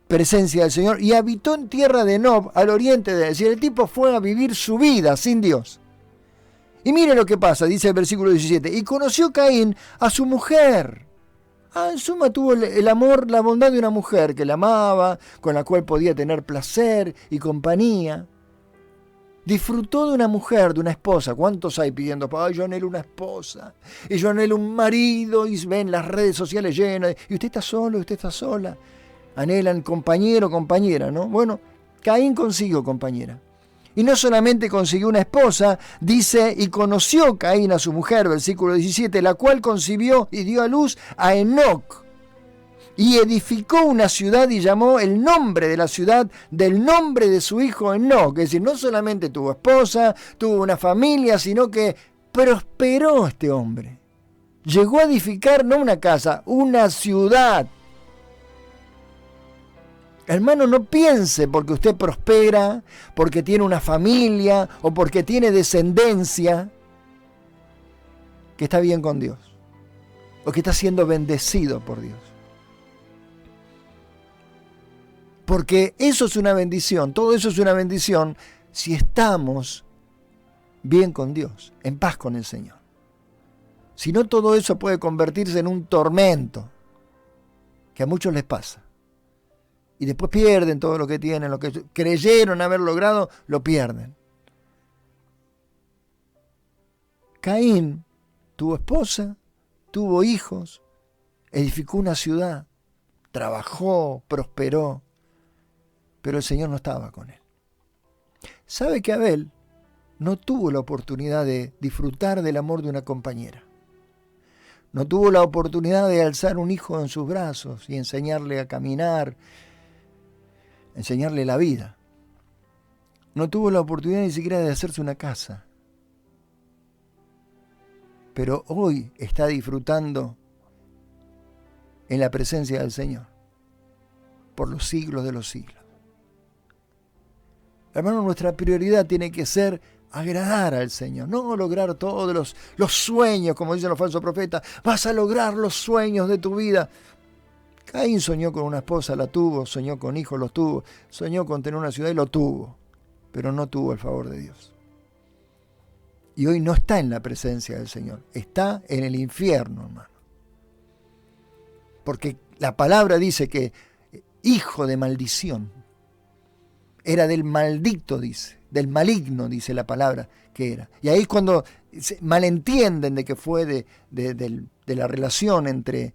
presencia del Señor y habitó en tierra de Nob, al oriente de Edén. Es decir, el tipo fue a vivir su vida sin Dios. Y mire lo que pasa, dice el versículo 17. Y conoció Caín a su mujer. En suma tuvo el amor, la bondad de una mujer que la amaba, con la cual podía tener placer y compañía. Disfrutó de una mujer, de una esposa. ¿Cuántos hay pidiendo? Ay, yo anhelo una esposa. Y yo anhelo un marido. Y ven las redes sociales llenas. Y usted está solo, usted está sola. Anhelan compañero, compañera, ¿no? Bueno, Caín consiguió compañera. Y no solamente consiguió una esposa, dice, y conoció Caín a su mujer, versículo 17, la cual concibió y dio a luz a Enoc. Y edificó una ciudad y llamó el nombre de la ciudad del nombre de su hijo Enoc. Es decir, no solamente tuvo esposa, tuvo una familia, sino que prosperó este hombre. Llegó a edificar no una casa, una ciudad. Hermano, no piense porque usted prospera, porque tiene una familia o porque tiene descendencia, que está bien con Dios o que está siendo bendecido por Dios. Porque eso es una bendición, todo eso es una bendición si estamos bien con Dios, en paz con el Señor. Si no, todo eso puede convertirse en un tormento, que a muchos les pasa. Y después pierden todo lo que tienen, lo que creyeron haber logrado, lo pierden. Caín tuvo esposa, tuvo hijos, edificó una ciudad, trabajó, prosperó, pero el Señor no estaba con él. ¿Sabe que Abel no tuvo la oportunidad de disfrutar del amor de una compañera? No tuvo la oportunidad de alzar un hijo en sus brazos y enseñarle a caminar, enseñarle la vida. no tuvo la oportunidad ni siquiera de hacerse una casa. Pero hoy está disfrutando en la presencia del Señor por los siglos de los siglos. Hermano, nuestra prioridad tiene que ser agradar al Señor, no lograr todos los sueños, como dicen los falsos profetas. Vas a lograr los sueños de tu vida. Caín soñó con una esposa, la tuvo, soñó con hijos, los tuvo, soñó con tener una ciudad y lo tuvo, pero no tuvo el favor de Dios. Y hoy no está en la presencia del Señor, está en el infierno, hermano. Porque la palabra dice que hijo de maldición, era del maldito, dice, del maligno, dice la palabra que era. Y ahí es cuando malentienden de que fue de la relación entre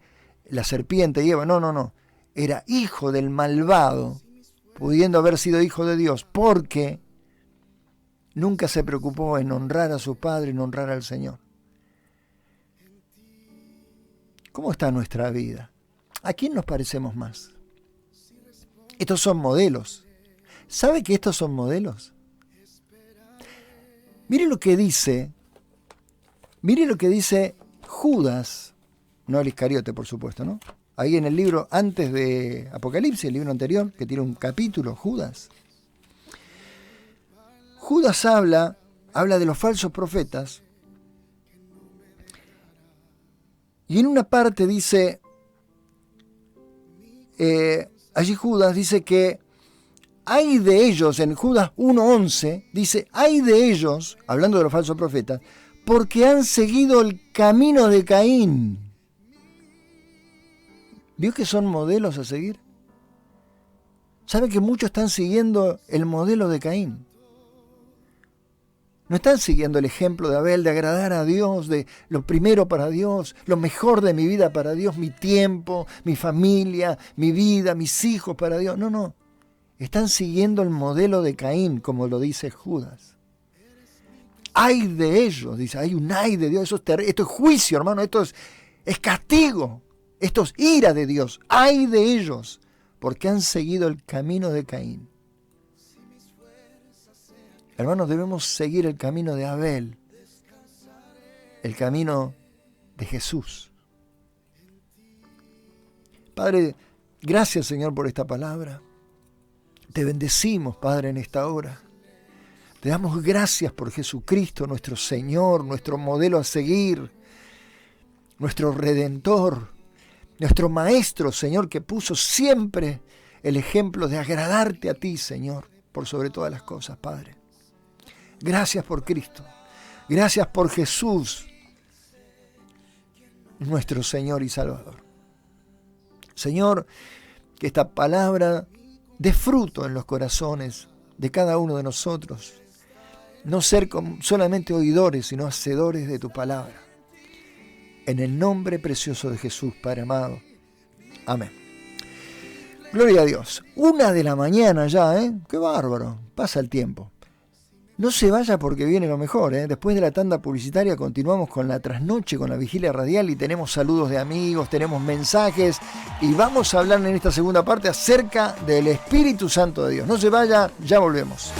la serpiente y Eva. No. Era hijo del malvado, pudiendo haber sido hijo de Dios, porque nunca se preocupó en honrar a su padre, en honrar al Señor. ¿Cómo está nuestra vida? ¿A quién nos parecemos más? Estos son modelos. ¿Sabe que estos son modelos? Mire lo que dice Judas, no el Iscariote, por supuesto, ¿no? Ahí en el libro antes de Apocalipsis, el libro anterior, que tiene un capítulo, Judas. Judas habla de los falsos profetas, y en una parte dice, allí Judas dice que hay de ellos, en Judas 1:11, dice, hay de ellos, hablando de los falsos profetas, porque han seguido el camino de Caín. ¿Vio que son modelos a seguir? ¿Sabe que muchos están siguiendo el modelo de Caín? No están siguiendo el ejemplo de Abel, de agradar a Dios, de lo primero para Dios, lo mejor de mi vida para Dios, mi tiempo, mi familia, mi vida, mis hijos para Dios. No. Están siguiendo el modelo de Caín, como lo dice Judas. Ay de ellos, dice, hay un ay de Dios, esto es juicio, hermano, esto es castigo, esto es ira de Dios. Ay de ellos, porque han seguido el camino de Caín. Hermanos, debemos seguir el camino de Abel, el camino de Jesús. Padre, gracias, Señor, por esta palabra. Te bendecimos, Padre, en esta hora. Te damos gracias por Jesucristo, nuestro Señor, nuestro modelo a seguir, nuestro Redentor, nuestro Maestro, Señor, que puso siempre el ejemplo de agradarte a ti, Señor, por sobre todas las cosas, Padre. Gracias por Cristo. Gracias por Jesús, nuestro Señor y Salvador. Señor, que esta palabra dé fruto en los corazones de cada uno de nosotros. No ser solamente oidores, sino hacedores de tu palabra. En el nombre precioso de Jesús, Padre amado. Amén. Gloria a Dios. 1:00 a.m. ya, ¿eh? ¡Qué bárbaro! Pasa el tiempo. No se vaya porque viene lo mejor, ¿eh? Después de la tanda publicitaria continuamos con la trasnoche, con la vigilia radial y tenemos saludos de amigos, tenemos mensajes y vamos a hablar en esta segunda parte acerca del Espíritu Santo de Dios. No se vaya, ya volvemos.